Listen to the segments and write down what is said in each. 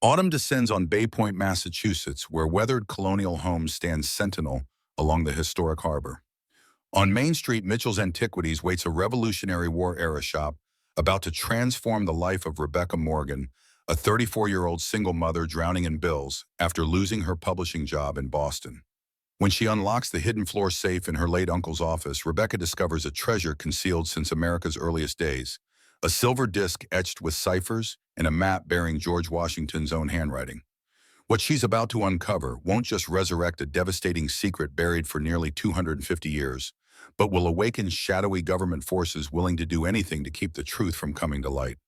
Autumn descends on Bay Point, Massachusetts, where weathered colonial homes stand sentinel along the historic harbor. On Main Street, Mitchell's Antiquities waits a Revolutionary War-era shop about to transform the life of Rebecca Morgan, a 34-year-old single mother drowning in bills after losing her publishing job in Boston. When she unlocks the hidden floor safe in her late uncle's office, Rebecca discovers a treasure concealed since America's earliest days, a silver disc etched with ciphers and a map bearing George Washington's own handwriting. What she's about to uncover won't just resurrect a devastating secret buried for nearly 250 years, but will awaken shadowy government forces willing to do anything to keep the truth from coming to light.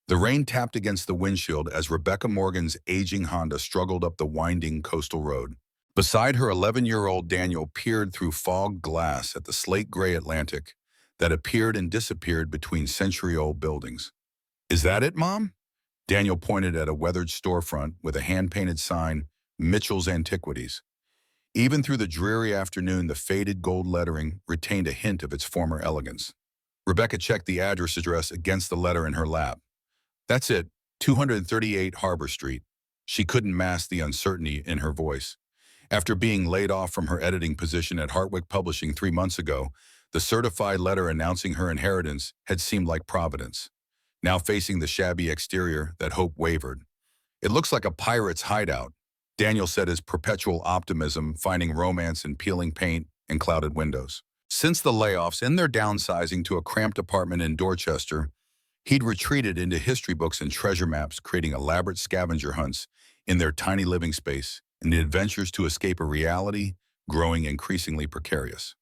The rain tapped against the windshield as Rebecca Morgan's aging Honda struggled up the winding coastal road. Beside her, 11-year-old Daniel peered through fogged glass at the slate-gray Atlantic that appeared and disappeared between century-old buildings. "Is that it, Mom?" Daniel pointed at a weathered storefront with a hand-painted sign, Mitchell's Antiquities. Even through the dreary afternoon, the faded gold lettering retained a hint of its former elegance. Rebecca checked the address against the letter in her lap. "That's it, 238 Harbor Street." She couldn't mask the uncertainty in her voice. After being laid off from her editing position at Hartwick Publishing 3 months ago, the certified letter announcing her inheritance had seemed like providence. Now facing the shabby exterior, that hope wavered. "It looks like a pirate's hideout," Daniel said, his perpetual optimism finding romance in peeling paint and clouded windows. Since the layoffs and their downsizing to a cramped apartment in Dorchester, he'd retreated into history books and treasure maps, creating elaborate scavenger hunts in their tiny living space and the adventures to escape a reality growing increasingly precarious.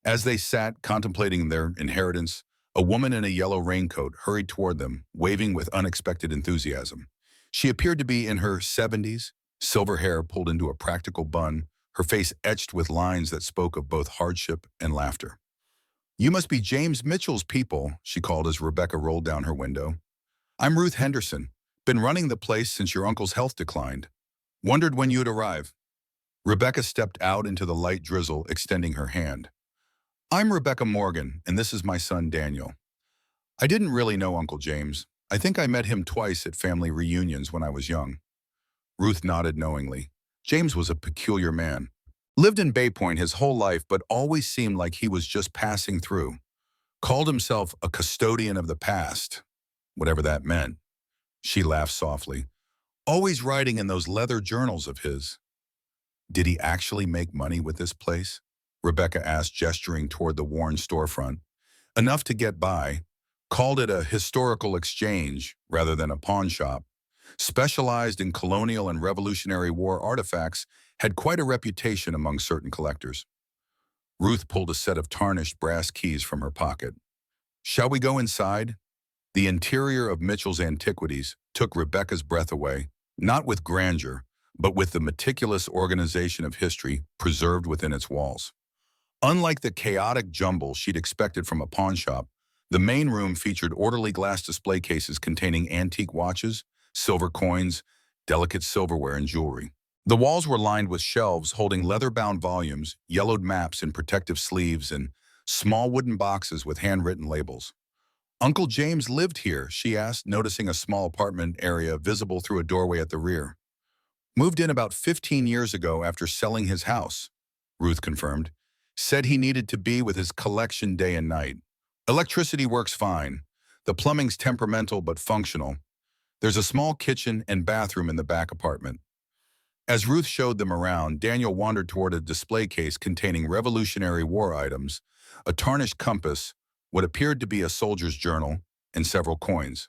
As they sat contemplating their inheritance, a woman in a yellow raincoat hurried toward them, waving with unexpected enthusiasm. She appeared to be in her 70s, silver hair pulled into a practical bun, her face etched with lines that spoke of both hardship and laughter. "You must be James Mitchell's people," she called as Rebecca rolled down her window. "I'm Ruth Henderson. Been running the place since your uncle's health declined. Wondered when you'd arrive." Rebecca stepped out into the light drizzle, extending her hand. "I'm Rebecca Morgan, and this is my son Daniel. I didn't really know Uncle James. I think I met him twice at family reunions when I was young." Ruth nodded knowingly. James was a peculiar man. Lived in Bay Point his whole life, but always seemed like he was just passing through. Called himself a custodian of the past, whatever that meant. She laughed softly. "Always writing in those leather journals of his." "Did he actually make money with this place?" Rebecca asked, gesturing toward the worn storefront. "Enough to get by. Called it a historical exchange rather than a pawn shop. Specialized in Colonial and Revolutionary War artifacts, had quite a reputation among certain collectors." Ruth pulled a set of tarnished brass keys from her pocket. "Shall we go inside?" The interior of Mitchell's Antiquities took Rebecca's breath away, not with grandeur, but with the meticulous organization of history preserved within its walls. Unlike the chaotic jumble she'd expected from a pawn shop, the main room featured orderly glass display cases containing antique watches, silver coins, delicate silverware, and jewelry. The walls were lined with shelves holding leather-bound volumes, yellowed maps in protective sleeves, and small wooden boxes with handwritten labels. "Uncle James lived here?" she asked, noticing a small apartment area visible through a doorway at the rear. "Moved in about 15 years ago after selling his house," Ruth confirmed. "Said he needed to be with his collection day and night. Electricity works fine. The plumbing's temperamental but functional. There's a small kitchen and bathroom in the back apartment." As Ruth showed them around, Daniel wandered toward a display case containing Revolutionary War items, a tarnished compass, what appeared to be a soldier's journal, and several coins.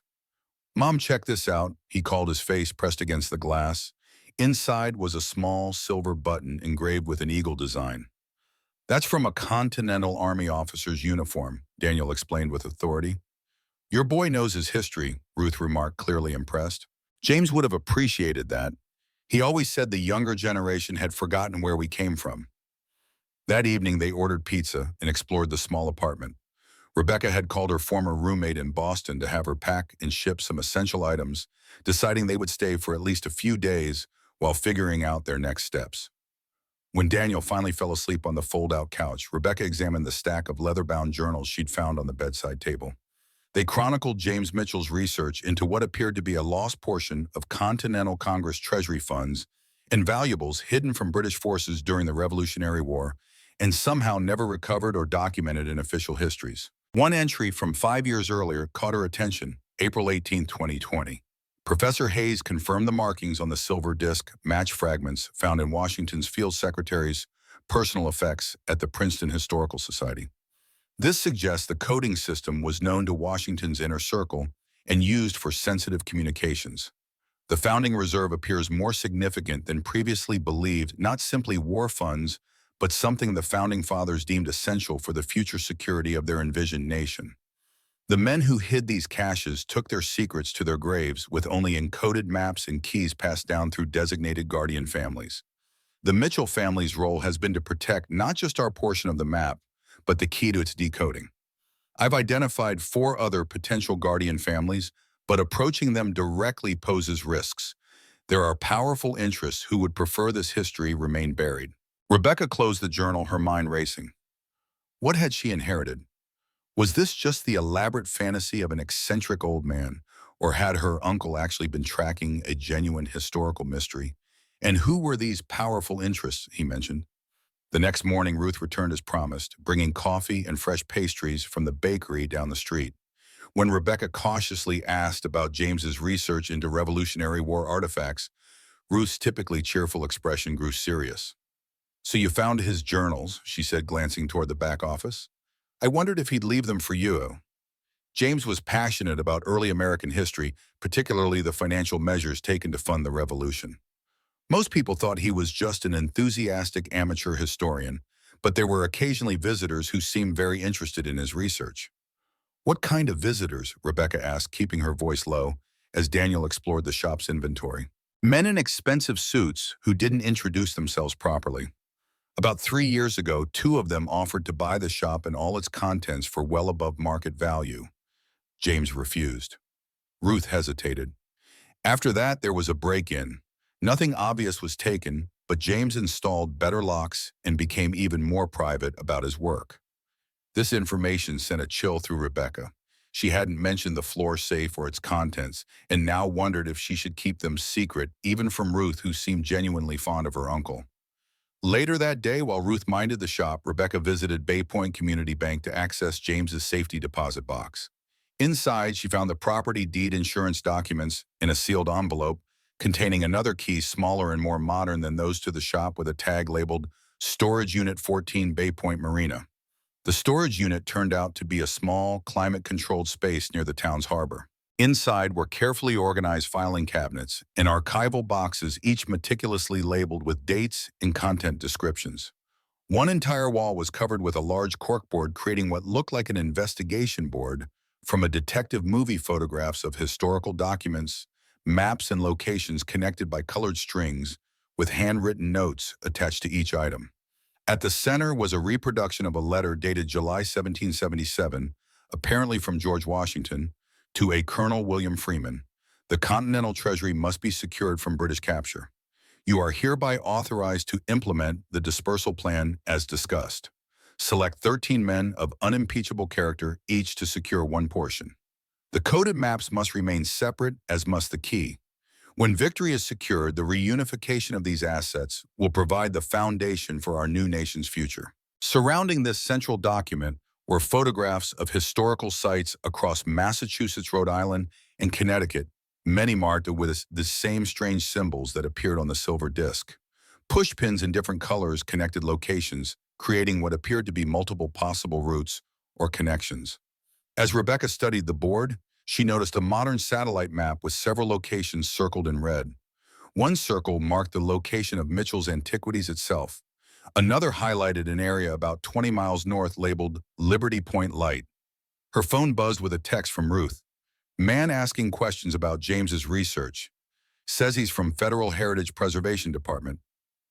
"Mom, check this out," he called, his face pressed against the glass. Inside was a small silver button engraved with an eagle design. "That's from a Continental Army officer's uniform," Daniel explained with authority. "Your boy knows his history," Ruth remarked, clearly impressed. "James would have appreciated that. He always said the younger generation had forgotten where we came from." That evening, they ordered pizza and explored the small apartment. Rebecca had called her former roommate in Boston to have her pack and ship some essential items, deciding they would stay for at least a few days while figuring out their next steps. When Daniel finally fell asleep on the fold-out couch, Rebecca examined the stack of leather-bound journals she'd found on the bedside table. They chronicled James Mitchell's research into what appeared to be a lost portion of Continental Congress Treasury funds and valuables hidden from British forces during the Revolutionary War and somehow never recovered or documented in official histories. One entry from 5 years earlier caught her attention, April 18, 2020. Professor Hayes confirmed the markings on the silver disc match fragments found in Washington's field secretary's personal effects at the Princeton Historical Society. This suggests the coding system was known to Washington's inner circle and used for sensitive communications. The founding reserve appears more significant than previously believed, not simply war funds, but something the founding fathers deemed essential for the future security of their envisioned nation. The men who hid these caches took their secrets to their graves with only encoded maps and keys passed down through designated guardian families. The Mitchell family's role has been to protect not just our portion of the map, but the key to its decoding. I've identified 4 other potential guardian families, but approaching them directly poses risks. There are powerful interests who would prefer this history remain buried. Rebecca closed the journal, her mind racing. What had she inherited? Was this just the elaborate fantasy of an eccentric old man, or had her uncle actually been tracking a genuine historical mystery? And who were these powerful interests he mentioned? The next morning, Ruth returned as promised, bringing coffee and fresh pastries from the bakery down the street. When Rebecca cautiously asked about James's research into Revolutionary War artifacts, Ruth's typically cheerful expression grew serious. "So you found his journals," she said, glancing toward the back office. "I wondered if he'd leave them for you." James was passionate about early American history, particularly the financial measures taken to fund the Revolution. Most people thought he was just an enthusiastic amateur historian, but there were occasionally visitors who seemed very interested in his research. "What kind of visitors?" Rebecca asked, keeping her voice low, as Daniel explored the shop's inventory. "Men in expensive suits who didn't introduce themselves properly. About 3 years ago, 2 of them offered to buy the shop and all its contents for well above market value. James refused." Ruth hesitated. "After that, there was a break-in. Nothing obvious was taken, but James installed better locks and became even more private about his work." This information sent a chill through Rebecca. She hadn't mentioned the floor safe or its contents, and now wondered if she should keep them secret, even from Ruth, who seemed genuinely fond of her uncle. Later that day, while Ruth minded the shop, Rebecca visited Bay Point Community Bank to access James's safety deposit box. Inside, she found the property deed insurance documents in a sealed envelope containing another key smaller and more modern than those to the shop, with a tag labeled Storage Unit 14, Bay Point Marina. The storage unit turned out to be a small, climate-controlled space near the town's harbor. Inside were carefully organized filing cabinets and archival boxes, each meticulously labeled with dates and content descriptions. One entire wall was covered with a large corkboard, creating what looked like an investigation board from a detective movie, photographs of historical documents, maps and locations connected by colored strings, with handwritten notes attached to each item. At the center was a reproduction of a letter dated July 1777, apparently from George Washington, to a Colonel William Freeman. "The Continental Treasury must be secured from British capture. You are hereby authorized to implement the dispersal plan as discussed. Select 13 men of unimpeachable character, each to secure one portion. The coded maps must remain separate, as must the key. When victory is secured, the reunification of these assets will provide the foundation for our new nation's future." Surrounding this central document were photographs of historical sites across Massachusetts, Rhode Island, and Connecticut, many marked with the same strange symbols that appeared on the silver disc. Pushpins in different colors connected locations, creating what appeared to be multiple possible routes or connections. As Rebecca studied the board, she noticed a modern satellite map with several locations circled in red. One circle marked the location of Mitchell's Antiquities itself. Another highlighted an area about 20 miles north labeled Liberty Point Light. Her phone buzzed with a text from Ruth. "Man asking questions about James's research. Says he's from Federal Heritage Preservation Department.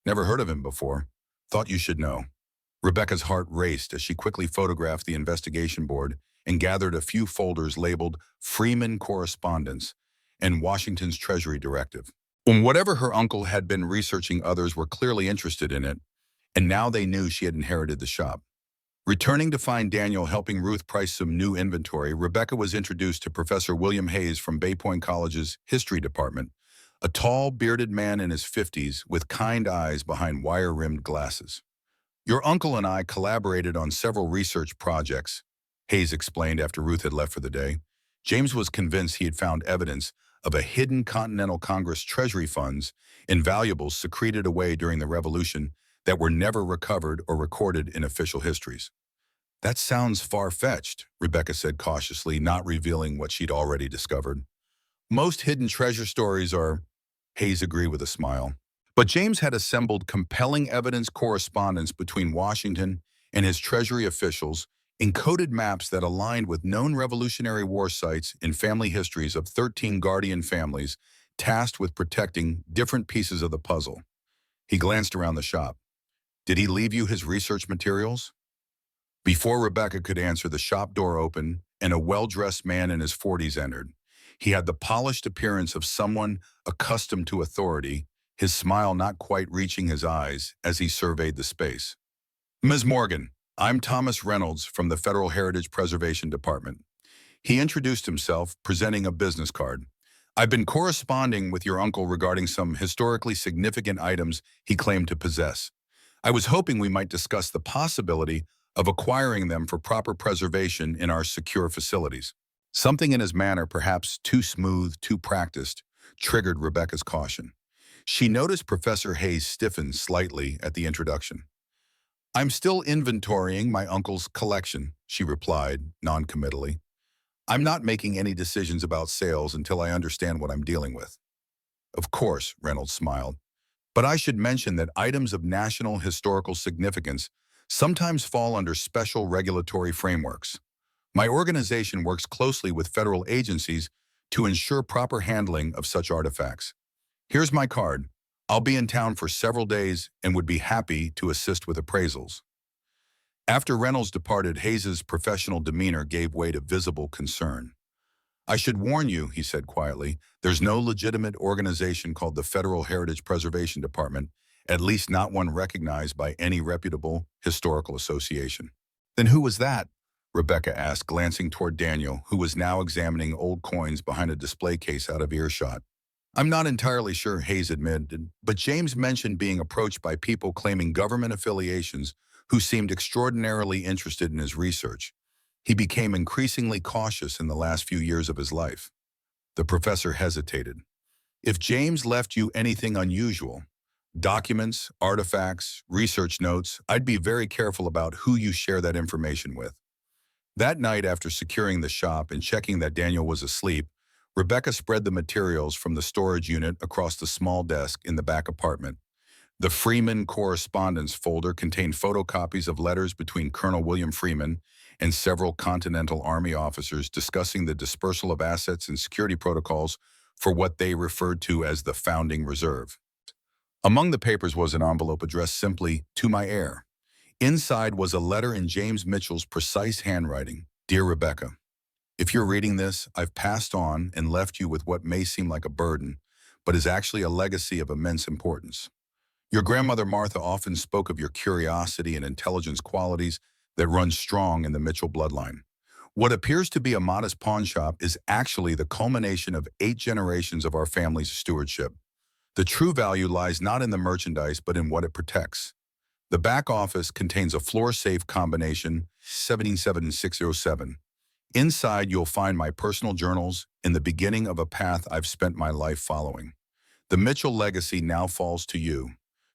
Never heard of him before. Thought you should know." Rebecca's heart raced as she quickly photographed the investigation board and gathered a few folders labeled Freeman Correspondence and Washington's Treasury Directive. Whatever her uncle had been researching, others were clearly interested in it, and now they knew she had inherited the shop. Returning to find Daniel helping Ruth price some new inventory, Rebecca was introduced to Professor William Hayes from Bay Point College's History Department, a tall, bearded man in his 50s with kind eyes behind wire-rimmed glasses. Your uncle and I collaborated on several research projects, Hayes explained after Ruth had left for the day. James was convinced he had found evidence of a hidden Continental Congress Treasury funds and valuables secreted away during the Revolution that were never recovered or recorded in official histories. That sounds far-fetched, Rebecca said cautiously, not revealing what she'd already discovered. Most hidden treasure stories are, Hayes agreed with a smile. But James had assembled compelling evidence correspondence between Washington and his Treasury officials, encoded maps that aligned with known Revolutionary War sites and family histories of 13 guardian families tasked with protecting different pieces of the puzzle. He glanced around the shop. Did he leave you his research materials? Before Rebecca could answer, the shop door opened and a well-dressed man in his 40s entered. He had the polished appearance of someone accustomed to authority, his smile not quite reaching his eyes as he surveyed the space. Ms. Morgan, I'm Thomas Reynolds from the Federal Heritage Preservation Department. He introduced himself, presenting a business card. I've been corresponding with your uncle regarding some historically significant items he claimed to possess. I was hoping we might discuss the possibility of acquiring them for proper preservation in our secure facilities. Something in his manner, perhaps too smooth, too practiced, triggered Rebecca's caution. She noticed Professor Hayes stiffen slightly at the introduction. I'm still inventorying my uncle's collection, she replied, non-committally. I'm not making any decisions about sales until I understand what I'm dealing with. Of course, Reynolds smiled. But I should mention that items of national historical significance sometimes fall under special regulatory frameworks. My organization works closely with federal agencies to ensure proper handling of such artifacts. Here's my card. I'll be in town for several days and would be happy to assist with appraisals. After Reynolds departed, Hayes's professional demeanor gave way to visible concern. I should warn you, he said quietly, there's no legitimate organization called the Federal Heritage Preservation Department, at least not one recognized by any reputable historical association. Then who was that? Rebecca asked, glancing toward Daniel, who was now examining old coins behind a display case out of earshot. I'm not entirely sure, Hayes admitted, but James mentioned being approached by people claiming government affiliations who seemed extraordinarily interested in his research. He became increasingly cautious in the last few years of his life. The professor hesitated. If James left you anything unusual, documents, artifacts, research notes, I'd be very careful about who you share that information with. That night, after securing the shop and checking that Daniel was asleep, Rebecca spread the materials from the storage unit across the small desk in the back apartment. The Freeman correspondence folder contained photocopies of letters between Colonel William Freeman and several Continental Army officers discussing the dispersal of assets and security protocols for what they referred to as the Founding Reserve. Among the papers was an envelope addressed simply, "To my heir." Inside was a letter in James Mitchell's precise handwriting. Dear Rebecca, if you're reading this, I've passed on and left you with what may seem like a burden, but is actually a legacy of immense importance. Your grandmother Martha often spoke of your curiosity and intelligence qualities that run strong in the Mitchell bloodline. What appears to be a modest pawn shop is actually the culmination of 8 generations of our family's stewardship. The true value lies not in the merchandise, but in what it protects. The back office contains a floor safe combination, 77607. Inside, you'll find my personal journals and the beginning of a path I've spent my life following. The Mitchell legacy now falls to you.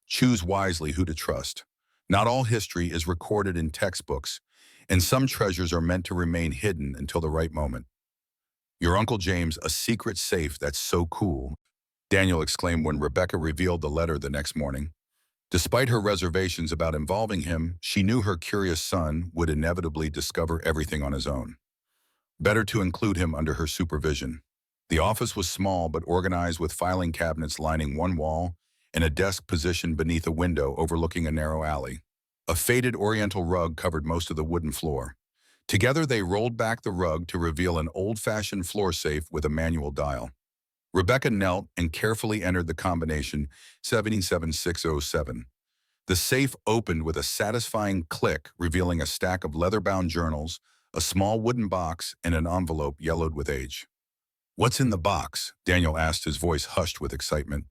Choose wisely who to trust. Not all history is recorded in textbooks, and some treasures are meant to remain hidden until the right moment. Your Uncle James, a secret safe that's so cool, Daniel exclaimed when Rebecca revealed the letter the next morning. Despite her reservations about involving him, she knew her curious son would inevitably discover everything on his own. Better to include him under her supervision. The office was small but organized, with filing cabinets lining one wall and a desk positioned beneath a window overlooking a narrow alley. A faded oriental rug covered most of the wooden floor. Together they rolled back the rug to reveal an old-fashioned floor safe with a manual dial. Rebecca knelt and carefully entered the combination 77607. The safe opened with a satisfying click, revealing a stack of leather-bound journals, a small wooden box, and an envelope yellowed with age. "What's in the box?" Daniel asked, his voice hushed with excitement.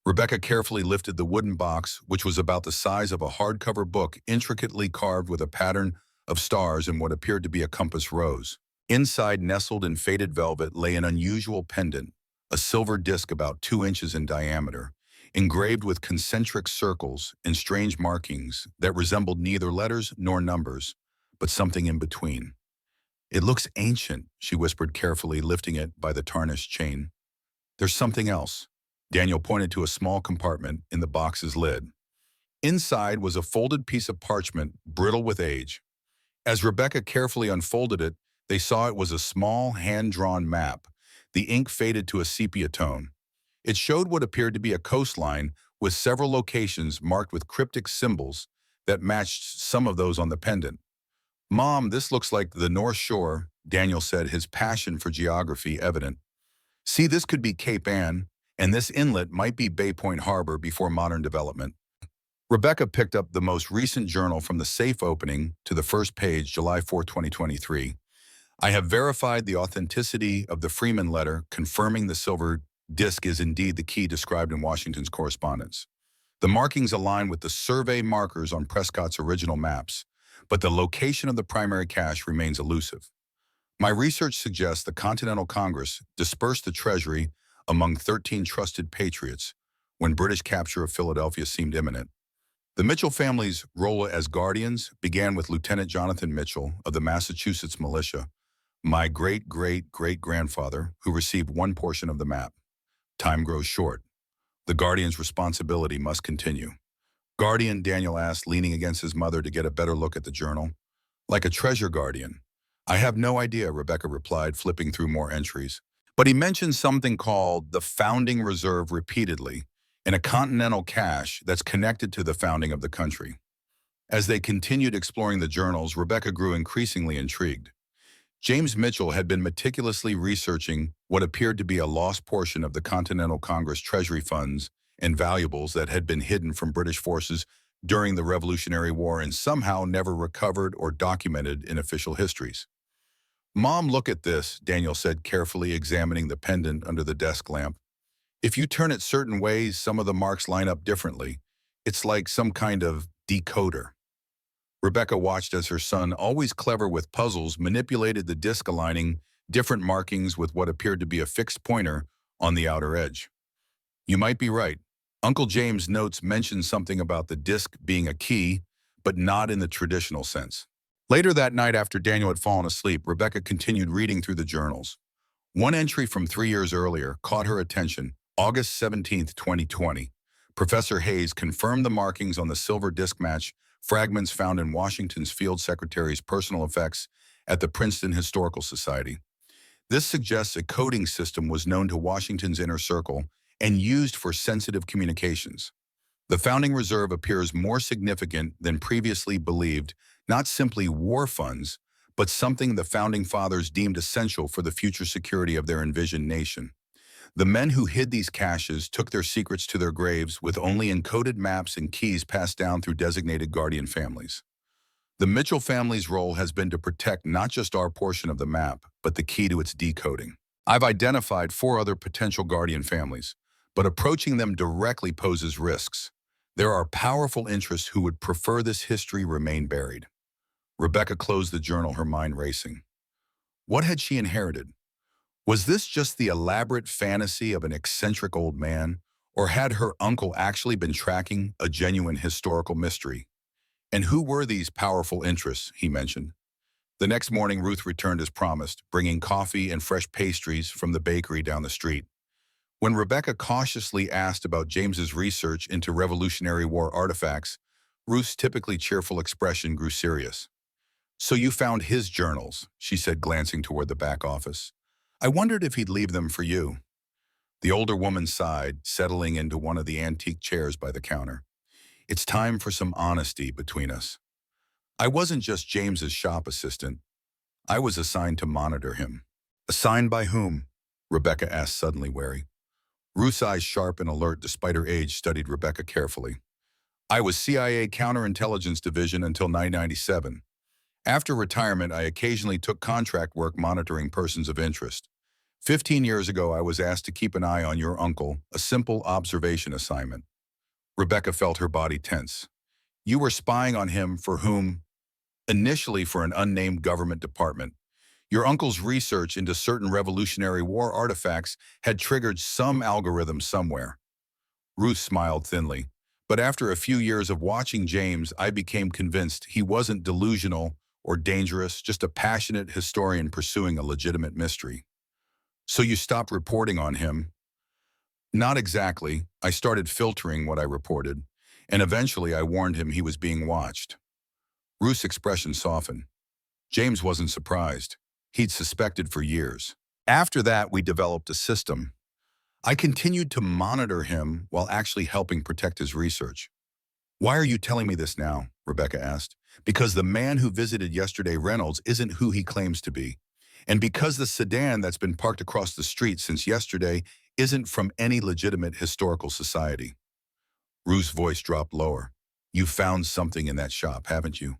Rebecca carefully lifted the wooden box, which was about the size of a hardcover book, intricately carved with a pattern of stars and what appeared to be a compass rose. Inside, nestled in faded velvet, lay an unusual pendant, a silver disc about 2 inches in diameter, engraved with concentric circles and strange markings that resembled neither letters nor numbers, but something in between. "It looks ancient," she whispered carefully, lifting it by the tarnished chain. "There's something else." Daniel pointed to a small compartment in the box's lid. Inside was a folded piece of parchment, brittle with age. As Rebecca carefully unfolded it, they saw it was a small, hand-drawn map. The ink faded to a sepia tone. It showed what appeared to be a coastline with several locations marked with cryptic symbols that matched some of those on the pendant. "Mom, this looks like the North Shore," Daniel said, his passion for geography evident. "See, this could be Cape Ann, and this inlet might be Bay Point Harbor before modern development." Rebecca picked up the most recent journal from the safe opening to the first page, July 4, 2023. "I have verified the authenticity of the Freeman letter, confirming the silver disc is indeed the key described in Washington's correspondence. The markings align with the survey markers on Prescott's original maps, but the location of the primary cache remains elusive. My research suggests the Continental Congress dispersed the treasury among 13 trusted patriots when British capture of Philadelphia seemed imminent. The Mitchell family's role as guardians began with Lieutenant Jonathan Mitchell of the Massachusetts militia, my great-great-great-grandfather, who received one portion of the map. Time grows short. The guardian's responsibility must continue." "Guardian?" Daniel asked, leaning against his mother to get a better look at the journal. "Like a treasure guardian." "I have no idea," Rebecca replied, flipping through more entries. "But he mentioned something called the Founding Reserve repeatedly, in a continental cache that's connected to the founding of the country." As they continued exploring the journals, Rebecca grew increasingly intrigued. James Mitchell had been meticulously researching what appeared to be a lost portion of the Continental Congress treasury funds and valuables that had been hidden from British forces during the Revolutionary War and somehow never recovered or documented in official histories. "Mom, look at this," Daniel said, carefully examining the pendant under the desk lamp. "If you turn it certain ways, some of the marks line up differently. It's like some kind of decoder." Rebecca watched as her son, always clever with puzzles, manipulated the disc, aligning different markings with what appeared to be a fixed pointer on the outer edge. "You might be right. Uncle James' notes mentioned something about the disc being a key, but not in the traditional sense." Later that night, after Daniel had fallen asleep, Rebecca continued reading through the journals. One entry from 3 years earlier caught her attention. August 17, 2020. Professor Hayes confirmed the markings on the silver disc match fragments found in Washington's field secretary's personal effects at the Princeton Historical Society. This suggests a coding system was known to Washington's inner circle and used for sensitive communications. The founding reserve appears more significant than previously believed, not simply war funds, but something the founding fathers deemed essential for the future security of their envisioned nation. The men who hid these caches took their secrets to their graves with only encoded maps and keys passed down through designated guardian families. The Mitchell family's role has been to protect not just our portion of the map, but the key to its decoding. I've identified 4 other potential guardian families, but approaching them directly poses risks. There are powerful interests who would prefer this history remain buried. Rebecca closed the journal, her mind racing. What had she inherited? Was this just the elaborate fantasy of an eccentric old man, or had her uncle actually been tracking a genuine historical mystery? And who were these powerful interests he mentioned? The next morning, Ruth returned as promised, bringing coffee and fresh pastries from the bakery down the street. When Rebecca cautiously asked about James's research into Revolutionary War artifacts, Ruth's typically cheerful expression grew serious. "So you found his journals," she said, glancing toward the back office. "I wondered if he'd leave them for you." The older woman sighed, settling into one of the antique chairs by the counter. "It's time for some honesty between us. I wasn't just James's shop assistant. I was assigned to monitor him." "Assigned by whom?" Rebecca asked, suddenly wary. Ruth's eyes, sharp and alert despite her age, studied Rebecca carefully. I was CIA Counterintelligence Division until 1997. After retirement, I occasionally took contract work monitoring persons of interest. 15 years ago, I was asked to keep an eye on your uncle, a simple observation assignment. Rebecca felt her body tense. You were spying on him for whom? Initially for an unnamed government department. Your uncle's research into certain Revolutionary War artifacts had triggered some algorithm somewhere. Ruth smiled thinly. But after a few years of watching James, I became convinced he wasn't delusional or dangerous, just a passionate historian pursuing a legitimate mystery. So you stopped reporting on him? Not exactly. I started filtering what I reported, and eventually I warned him he was being watched. Ruth's expression softened. James wasn't surprised. He'd suspected for years. After that, we developed a system. I continued to monitor him while actually helping protect his research. Why are you telling me this now? Rebecca asked. Because the man who visited yesterday Reynolds isn't who he claims to be. And because the sedan that's been parked across the street since yesterday isn't from any legitimate historical society. Ruth's voice dropped lower. You found something in that shop, haven't you?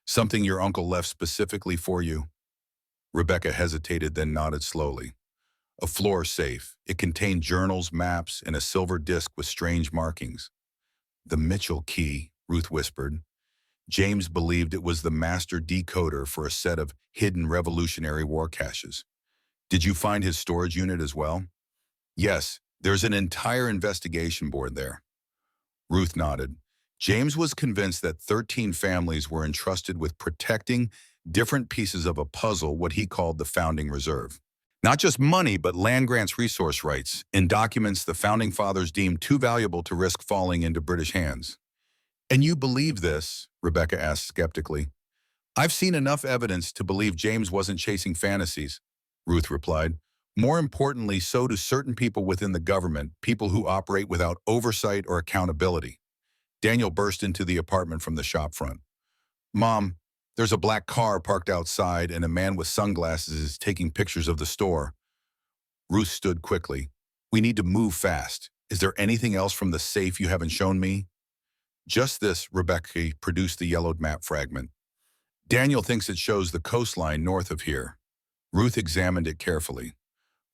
Something your uncle left specifically for you? Rebecca hesitated, then nodded slowly. A floor safe. It contained journals, maps, and a silver disc with strange markings. The Mitchell key, Ruth whispered. James believed it was the master decoder for a set of hidden Revolutionary War caches. Did you find his storage unit as well? Yes, there's an entire investigation board there. Ruth nodded. James was convinced that 13 families were entrusted with protecting different pieces of a puzzle, what he called the Founding Reserve. Not just money, but land grants, resource rights, in documents the Founding Fathers deemed too valuable to risk falling into British hands. And you believe this? Rebecca asked skeptically. I've seen enough evidence to believe James wasn't chasing fantasies, Ruth replied. More importantly, so do certain people within the government, people who operate without oversight or accountability. Daniel burst into the apartment from the shop front. Mom, there's a black car parked outside and a man with sunglasses is taking pictures of the store. Ruth stood quickly. We need to move fast. Is there anything else from the safe you haven't shown me? Just this, Rebecca produced the yellowed map fragment. Daniel thinks it shows the coastline north of here. Ruth examined it carefully.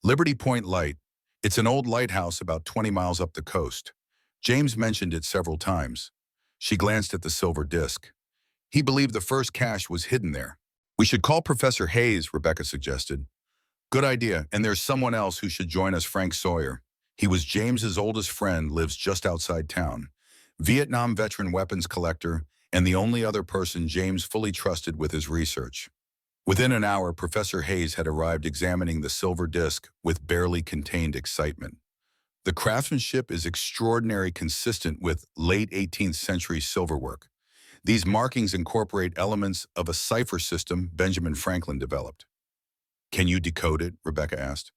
Liberty Point Light. It's an old lighthouse about 20 miles up the coast. James mentioned it several times. She glanced at the silver disc. He believed the first cache was hidden there. We should call Professor Hayes, Rebecca suggested. Good idea, and there's someone else who should join us, Frank Sawyer. He was James's oldest friend, lives just outside town. Vietnam veteran weapons collector, and the only other person James fully trusted with his research. Within an hour, Professor Hayes had arrived examining the silver disc with barely contained excitement. The craftsmanship is extraordinarily consistent with late 18th century silverwork. These markings incorporate elements of a cipher system Benjamin Franklin developed. Can you decode it? Rebecca asked.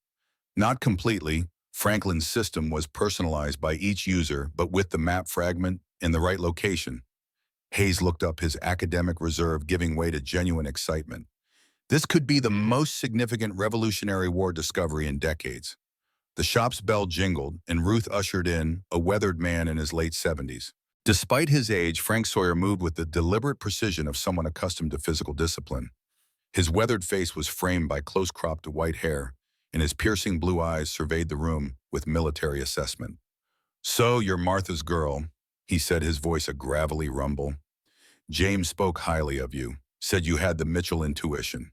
Not completely. Franklin's system was personalized by each user, but with the map fragment in the right location. Hayes looked up, his academic reserve giving way to genuine excitement. This could be the most significant Revolutionary War discovery in decades. The shop's bell jingled, and Ruth ushered in a weathered man in his late 70s. Despite his age, Frank Sawyer moved with the deliberate precision of someone accustomed to physical discipline. His weathered face was framed by close-cropped white hair, and his piercing blue eyes surveyed the room with military assessment. So, you're Martha's girl, he said, his voice a gravelly rumble. James spoke highly of you, said you had the Mitchell intuition.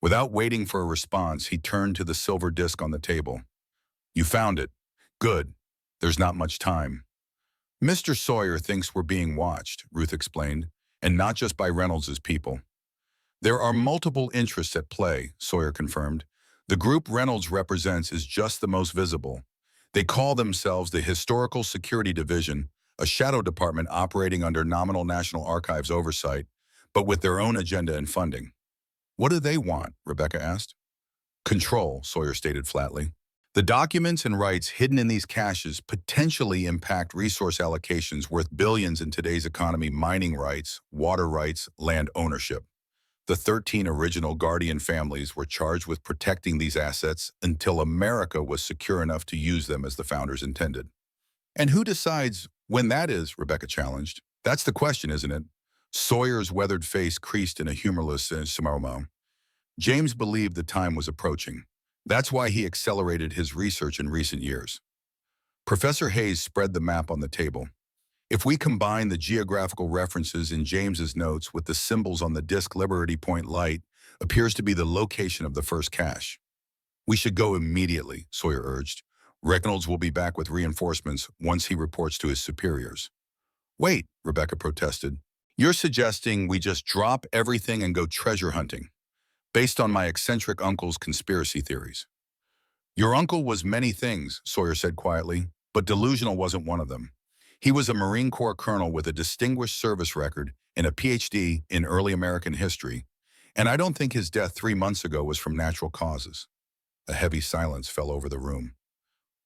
Without waiting for a response, he turned to the silver disc on the table. You found it. Good. There's not much time. Mr. Sawyer thinks we're being watched, Ruth explained, and not just by Reynolds's people. There are multiple interests at play, Sawyer confirmed. The group Reynolds represents is just the most visible. They call themselves the Historical Security Division, a shadow department operating under nominal National Archives oversight, but with their own agenda and funding. What do they want? Rebecca asked. Control, Sawyer stated flatly. The documents and rights hidden in these caches potentially impact resource allocations worth billions in today's economy: mining rights, water rights, land ownership. The 13 original Guardian families were charged with protecting these assets until America was secure enough to use them as the founders intended. And who decides When that is, Rebecca challenged. That's the question, isn't it? Sawyer's weathered face creased in a humorless smile. James believed the time was approaching. That's why he accelerated his research in recent years. Professor Hayes spread the map on the table. If we combine the geographical references in James's notes with the symbols on the disk, Liberty Point Light appears to be the location of the first cache. We should go immediately, Sawyer urged. Reynolds will be back with reinforcements once he reports to his superiors. Wait, Rebecca protested. You're suggesting we just drop everything and go treasure hunting, based on my eccentric uncle's conspiracy theories. Your uncle was many things, Sawyer said quietly, but delusional wasn't one of them. He was a Marine Corps colonel with a distinguished service record and a PhD in early American history, and I don't think his death 3 months ago was from natural causes. A heavy silence fell over the room.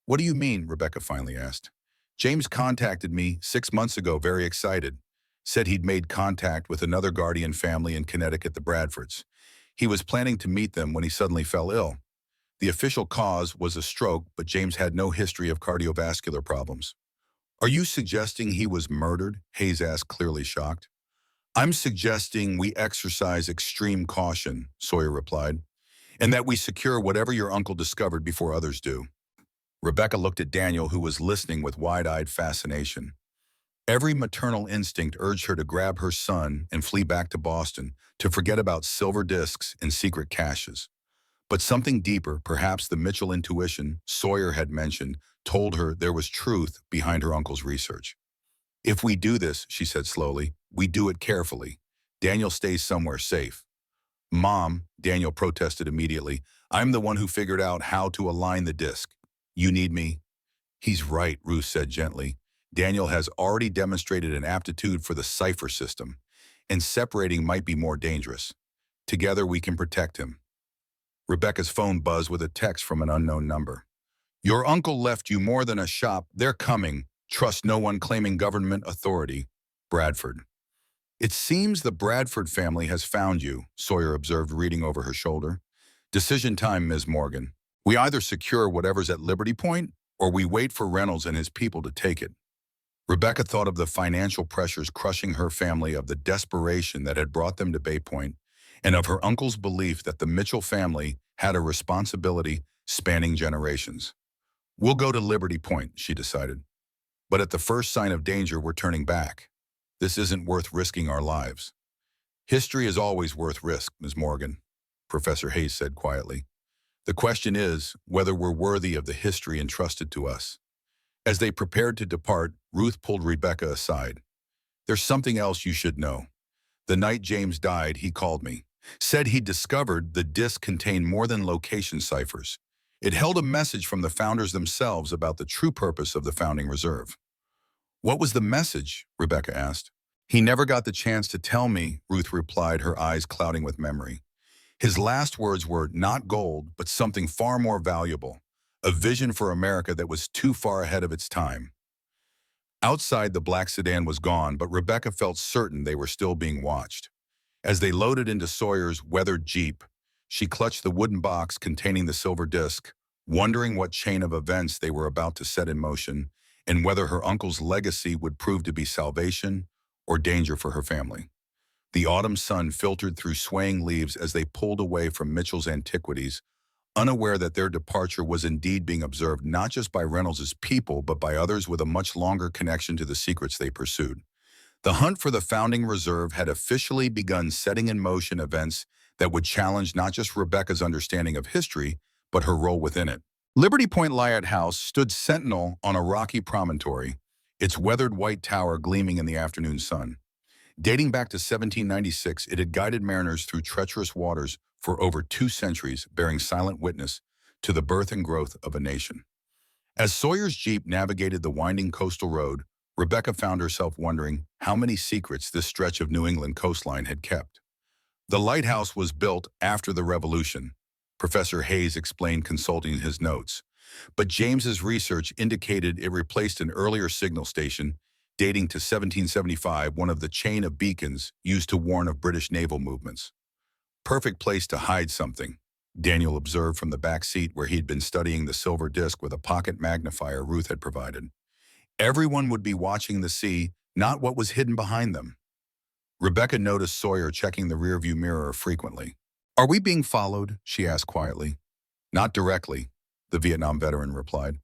What do you mean? Rebecca finally asked. James contacted me 6 months ago, very excited. Said he'd made contact with another Guardian family in Connecticut, the Bradfords. He was planning to meet them when he suddenly fell ill. The official cause was a stroke, but James had no history of cardiovascular problems. Are you suggesting he was murdered? Hayes asked, clearly shocked. I'm suggesting we exercise extreme caution, Sawyer replied, and that we secure whatever your uncle discovered before others do. Rebecca looked at Daniel, who was listening with wide-eyed fascination. Every maternal instinct urged her to grab her son and flee back to Boston, to forget about silver discs and secret caches. But something deeper, perhaps the Mitchell intuition Sawyer had mentioned, told her there was truth behind her uncle's research. If we do this, she said slowly, we do it carefully. Daniel stays somewhere safe. Mom, Daniel protested immediately, I'm the one who figured out how to align the disc. You need me? He's right, Ruth said gently. Daniel has already demonstrated an aptitude for the cipher system, and separating might be more dangerous. Together we can protect him. Rebecca's phone buzzed with a text from an unknown number. Your uncle left you more than a shop. They're coming. Trust no one claiming government authority. Bradford. It seems the Bradford family has found you, Sawyer observed, reading over her shoulder. Decision time, Ms. Morgan. We either secure whatever's at Liberty Point, or we wait for Reynolds and his people to take it. Rebecca thought of the financial pressures crushing her family, of the desperation that had brought them to Bay Point, and of her uncle's belief that the Mitchell family had a responsibility spanning generations. We'll go to Liberty Point, she decided. But at the first sign of danger, we're turning back. This isn't worth risking our lives. History is always worth risk, Ms. Morgan, Professor Hayes said quietly. The question is whether we're worthy of the history entrusted to us. As they prepared to depart, Ruth pulled Rebecca aside. There's something else you should know. The night James died, he called me. Said he'd discovered the disc contained more than location ciphers. It held a message from the founders themselves about the true purpose of the founding reserve. What was the message? Rebecca asked. He never got the chance to tell me, Ruth replied, her eyes clouding with memory. His last words were not gold, but something far more valuable, a vision for America that was too far ahead of its time. Outside, the black sedan was gone, but Rebecca felt certain they were still being watched. As they loaded into Sawyer's weathered Jeep, she clutched the wooden box containing the silver disc, wondering what chain of events they were about to set in motion and whether her uncle's legacy would prove to be salvation or danger for her family. The autumn sun filtered through swaying leaves as they pulled away from Mitchell's Antiquities, unaware that their departure was indeed being observed not just by Reynolds' people, but by others with a much longer connection to the secrets they pursued. The hunt for the founding reserve had officially begun, setting in motion events that would challenge not just Rebecca's understanding of history, but her role within it. Liberty Point Lighthouse stood sentinel on a rocky promontory, its weathered white tower gleaming in the afternoon sun. Dating back to 1796, it had guided mariners through treacherous waters for over 2 centuries, bearing silent witness to the birth and growth of a nation. As Sawyer's Jeep navigated the winding coastal road, Rebecca found herself wondering how many secrets this stretch of New England coastline had kept. The lighthouse was built after the Revolution, Professor Hayes explained, consulting his notes. But James's research indicated it replaced an earlier signal station dating to 1775, one of the chain of beacons used to warn of British naval movements. Perfect place to hide something, Daniel observed from the back seat where he'd been studying the silver disc with a pocket magnifier Ruth had provided. Everyone would be watching the sea, not what was hidden behind them. Rebecca noticed Sawyer checking the rearview mirror frequently. "Are we being followed?" she asked quietly. "Not directly," the Vietnam veteran replied.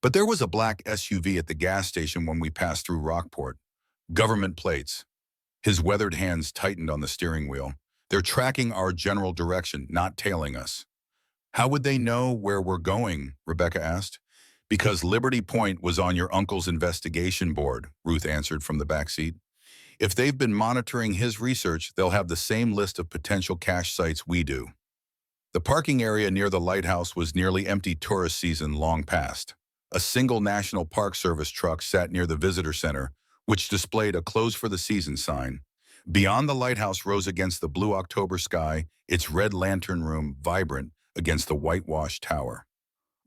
"But there was a black SUV at the gas station when we passed through Rockport. Government plates." His weathered hands tightened on the steering wheel. "They're tracking our general direction, not tailing us." "How would they know where we're going?" Rebecca asked. "Because Liberty Point was on your uncle's investigation board," Ruth answered from the back seat. "If they've been monitoring his research, they'll have the same list of potential cache sites we do." The parking area near the lighthouse was nearly empty. Tourist season long past. A single National Park Service truck sat near the visitor center, which displayed a close for the season sign. Beyond the lighthouse rose against the blue October sky, its red lantern room vibrant against the whitewashed tower.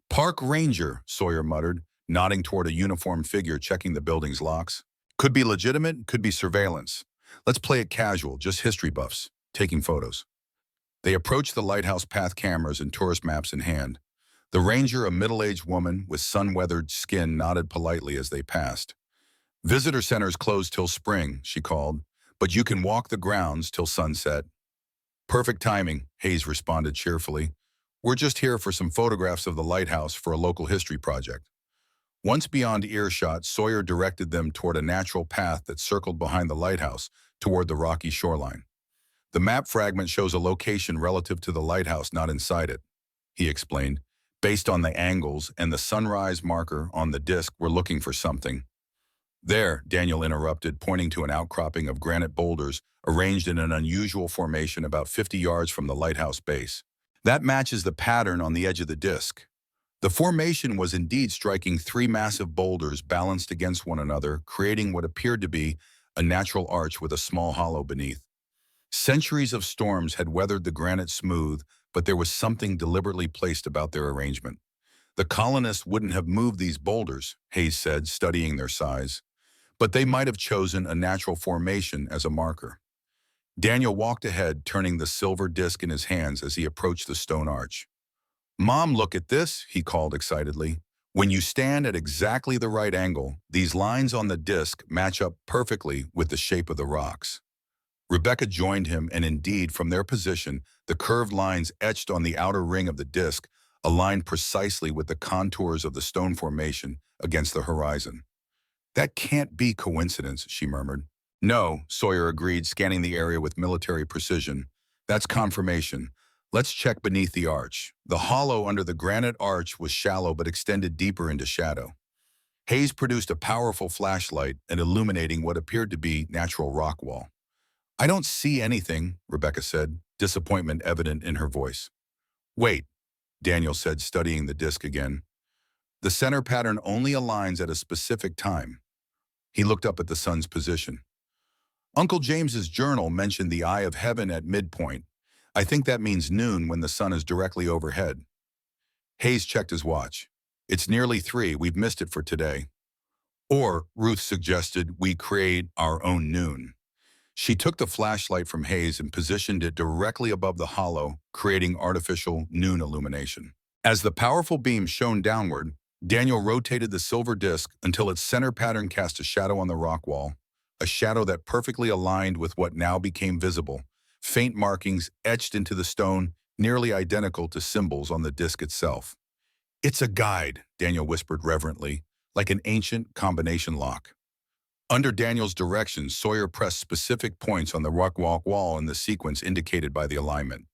"Park ranger," Sawyer muttered, nodding toward a uniformed figure checking the building's locks. "Could be legitimate, could be surveillance. Let's play it casual, just history buffs, taking photos." They approached the lighthouse path, cameras and tourist maps in hand. The ranger, a middle-aged woman with sun-weathered skin, nodded politely as they passed. "Visitor center's closed till spring," she called, "but you can walk the grounds till sunset." "Perfect timing," Hayes responded cheerfully. "We're just here for some photographs of the lighthouse for a local history project." Once beyond earshot, Sawyer directed them toward a natural path that circled behind the lighthouse toward the rocky shoreline. "The map fragment shows a location relative to the lighthouse, not inside it," he explained. "Based on the angles and the sunrise marker on the disk, we're looking for something." "There," Daniel interrupted, pointing to an outcropping of granite boulders arranged in an unusual formation about 50 yards from the lighthouse base. "That matches the pattern on the edge of the disk." The formation was indeed striking, three massive boulders balanced against one another, creating what appeared to be a natural arch with a small hollow beneath. Centuries of storms had weathered the granite smooth, but there was something deliberately placed about their arrangement. "The colonists wouldn't have moved these boulders," Hayes said, studying their size. "But they might have chosen a natural formation as a marker." Daniel walked ahead, turning the silver disc in his hands as he approached the stone arch. "Mom, look at this," he called excitedly. "When you stand at exactly the right angle, these lines on the disc match up perfectly with the shape of the rocks." Rebecca joined him, and indeed, from their position, the curved lines etched on the outer ring of the disc aligned precisely with the contours of the stone formation against the horizon. "That can't be coincidence," she murmured. "No," Sawyer agreed, scanning the area with military precision. "That's confirmation. Let's check beneath the arch." The hollow under the granite arch was shallow but extended deeper into shadow. Hayes produced a powerful flashlight and illuminating what appeared to be natural rock wall. "I don't see anything," Rebecca said, disappointment evident in her voice. "Wait," Daniel said, studying the disc again. "The center pattern only aligns at a specific time." He looked up at the sun's position. "Uncle James's journal mentioned the eye of heaven at midpoint. I think that means noon when the sun is directly overhead." Hayes checked his watch. "It's nearly 3. We've missed it for today." "Or," Ruth suggested, "we create our own noon." She took the flashlight from Hayes and positioned it directly above the hollow, creating artificial noon illumination. As the powerful beam shone downward, Daniel rotated the silver disc until its center pattern cast a shadow on the rock wall, a shadow that perfectly aligned with what now became visible, faint markings etched into the stone, nearly identical to symbols on the disc itself. "It's a guide," Daniel whispered reverently, "like an ancient combination lock." Under Daniel's direction, Sawyer pressed specific points on the rock wall in the sequence indicated by the alignment.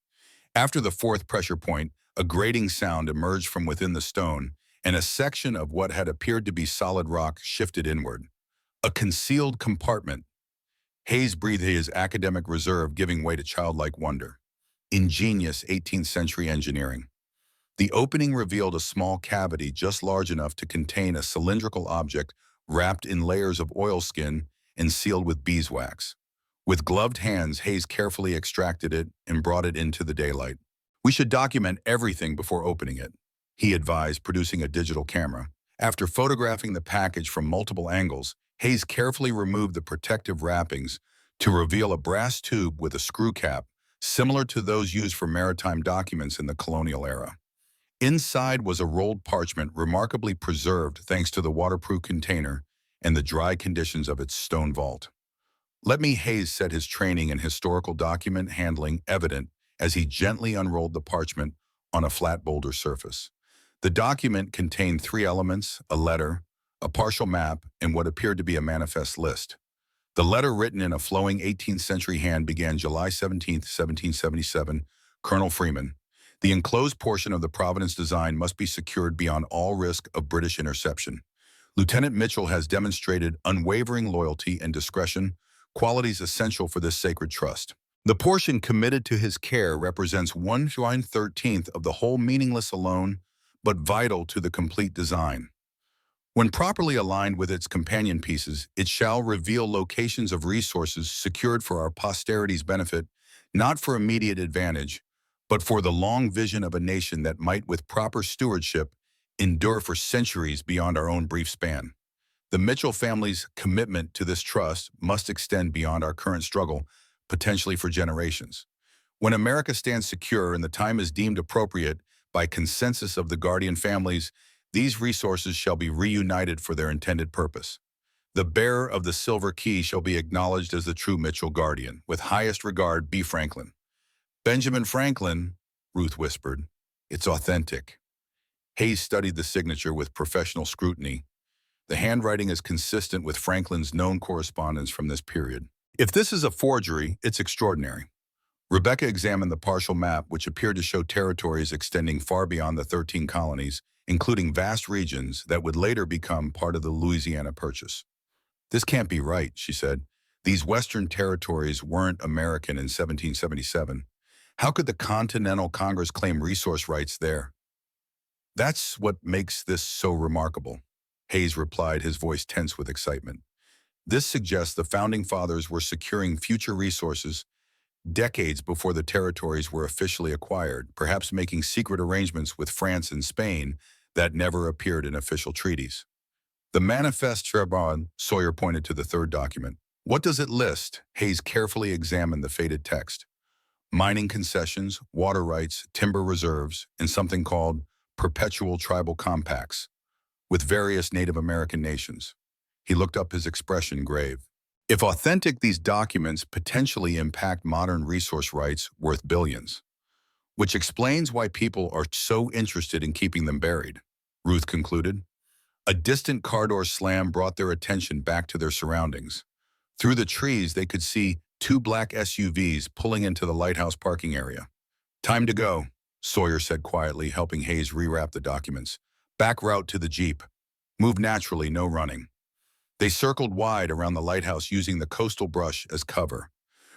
After the fourth pressure point, a grating sound emerged from within the stone, and a section of what had appeared to be solid rock shifted inward. A concealed compartment. Hayes breathed his academic reserve, giving way to childlike wonder. Ingenious 18th century engineering. The opening revealed a small cavity just large enough to contain a cylindrical object wrapped in layers of oilskin and sealed with beeswax. With gloved hands, Hayes carefully extracted it and brought it into the daylight. "We should document everything before opening it," he advised, producing a digital camera. After photographing the package from multiple angles, Hayes carefully removed the protective wrappings to reveal a brass tube with a screw cap, similar to those used for maritime documents in the colonial era. Inside was a rolled parchment remarkably preserved thanks to the waterproof container and the dry conditions of its stone vault. Let me Hayes said, his training in historical document handling evident as he gently unrolled the parchment on a flat boulder surface. The document contained three elements: a letter, a partial map, and what appeared to be a manifest list. The letter, written in a flowing 18th century hand, began July 17, 1777, Colonel Freeman. The enclosed portion of the Providence design must be secured beyond all risk of British interception. Lieutenant Mitchell has demonstrated unwavering loyalty and discretion, qualities essential for this sacred trust. The portion committed to his care represents 1/13th of the whole, meaningless alone, but vital to the complete design. When properly aligned with its companion pieces, it shall reveal locations of resources secured for our posterity's benefit, not for immediate advantage, but for the long vision of a nation that might, with proper stewardship, endure for centuries beyond our own brief span. The Mitchell family's commitment to this trust must extend beyond our current struggle, potentially for generations. When America stands secure and the time is deemed appropriate by consensus of the guardian families, these resources shall be reunited for their intended purpose. The bearer of the silver key shall be acknowledged as the true Mitchell guardian. With highest regard, B. Franklin. Benjamin Franklin, Ruth whispered. It's authentic. Hayes studied the signature with professional scrutiny. The handwriting is consistent with Franklin's known correspondence from this period. If this is a forgery, it's extraordinary. Rebecca examined the partial map, which appeared to show territories extending far beyond the 13 colonies, including vast regions that would later become part of the Louisiana Purchase. This can't be right, she said. These Western territories weren't American in 1777. How could the Continental Congress claim resource rights there? That's what makes this so remarkable, Hayes replied, his voice tense with excitement. This suggests the Founding Fathers were securing future resources decades before the territories were officially acquired, perhaps making secret arrangements with France and Spain that never appeared in official treaties. The Manifeste Trebon, Sawyer pointed to the third document. What does it list? Hayes carefully examined the faded text. Mining concessions, water rights, timber reserves, and something called perpetual tribal compacts with various Native American nations. He looked up, his expression grave. If authentic, these documents potentially impact modern resource rights worth billions, which explains why people are so interested in keeping them buried, Ruth concluded. A distant car door slam brought their attention back to their surroundings. Through the trees, they could see two black SUVs pulling into the lighthouse parking area. Time to go, Sawyer said quietly, helping Hayes rewrap the documents. Back route to the Jeep. Move naturally, no running. They circled wide around the lighthouse using the coastal brush as cover.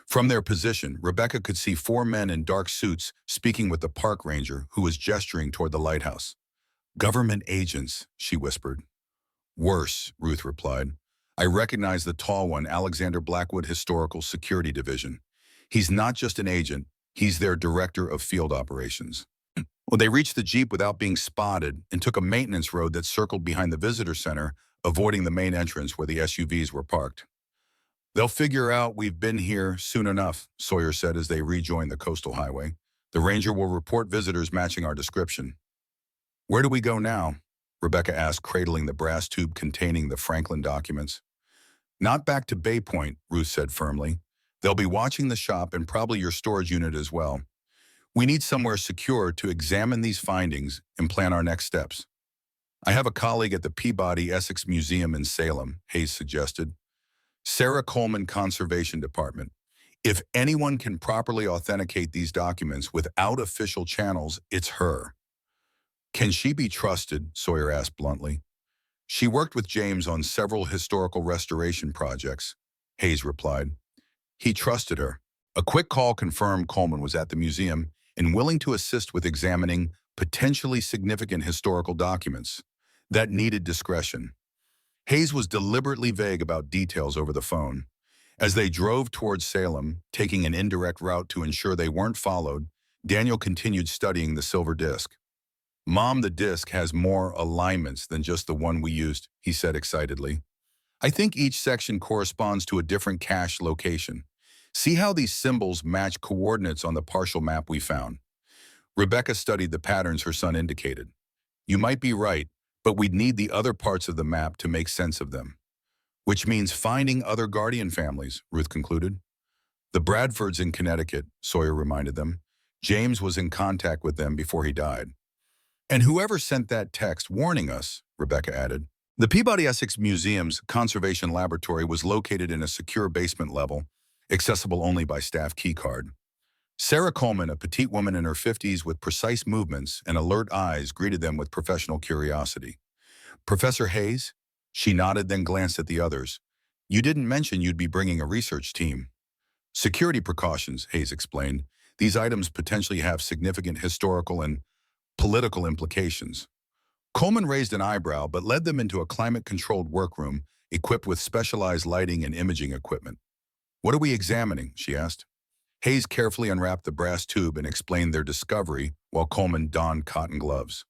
From their position, Rebecca could see four men in dark suits speaking with the park ranger, who was gesturing toward the lighthouse. Government agents, she whispered. Worse, Ruth replied. I recognize the tall one, Alexander Blackwood, Historical Security Division. He's not just an agent, he's their director of field operations. Well, they reached the Jeep without being spotted and took a maintenance road that circled behind the visitor center, avoiding the main entrance where the SUVs were parked. They'll figure out we've been here soon enough, Sawyer said as they rejoined the coastal highway. The ranger will report visitors matching our description. Where do we go now? Rebecca asked, cradling the brass tube containing the Franklin documents. Not back to Bay Point, Ruth said firmly. They'll be watching the shop and probably your storage unit as well. We need somewhere secure to examine these findings and plan our next steps. I have a colleague at the Peabody Essex Museum in Salem, Hayes suggested. Sarah Coleman, Conservation Department. If anyone can properly authenticate these documents without official channels, it's her. Can she be trusted? Sawyer asked bluntly. She worked with James on several historical restoration projects, Hayes replied. He trusted her. A quick call confirmed Coleman was at the museum and willing to assist with examining potentially significant historical documents that needed discretion. Hayes was deliberately vague about details over the phone. As they drove towards Salem, taking an indirect route to ensure they weren't followed, Daniel continued studying the silver disc. Mom, the disc has more alignments than just the one we used, he said excitedly. I think each section corresponds to a different cache location. See how these symbols match coordinates on the partial map we found. Rebecca studied the patterns her son indicated. You might be right, but we'd need the other parts of the map to make sense of them. which means finding other guardian families, Ruth concluded. The Bradfords in Connecticut, Sawyer reminded them. James was in contact with them before he died. And whoever sent that text warning us, Rebecca added. The Peabody Essex Museum's conservation laboratory was located in a secure basement level, accessible only by staff keycard. Sarah Coleman, a petite woman in her 50s with precise movements and alert eyes, greeted them with professional curiosity. Professor Hayes? She nodded, then glanced at the others. You didn't mention you'd be bringing a research team. Security precautions, Hayes explained. These items potentially have significant historical and political implications. Coleman raised an eyebrow but led them into a climate-controlled workroom equipped with specialized lighting and imaging equipment. What are we examining? She asked. Hayes carefully unwrapped the brass tube and explained their discovery while Coleman donned cotton gloves.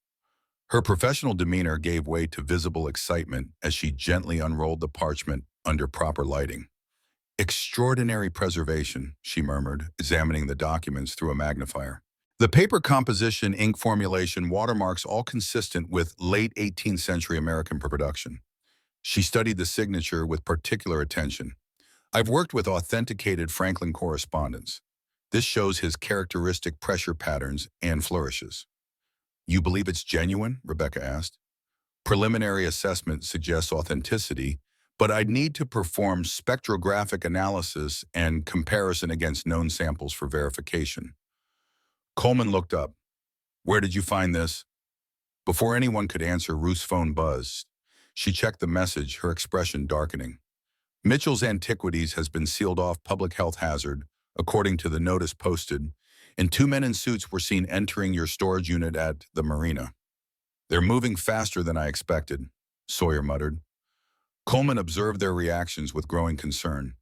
Her professional demeanor gave way to visible excitement as she gently unrolled the parchment under proper lighting. Extraordinary preservation, she murmured, examining the documents through a magnifier. The paper composition, ink formulation, watermarks all consistent with late 18th century American production. She studied the signature with particular attention. I've worked with authenticated Franklin correspondence. This shows his characteristic pressure patterns and flourishes. You believe it's genuine? Rebecca asked. Preliminary assessment suggests authenticity, but I'd need to perform spectrographic analysis and comparison against known samples for verification. Coleman looked up. Where did you find this? Before anyone could answer, Ruth's phone buzzed. She checked the message, her expression darkening. Mitchell's Antiquities has been sealed off public health hazard, according to the notice posted, and 2 men in suits were seen entering your storage unit at the marina. They're moving faster than I expected, Sawyer muttered. Coleman observed their reactions with growing concern.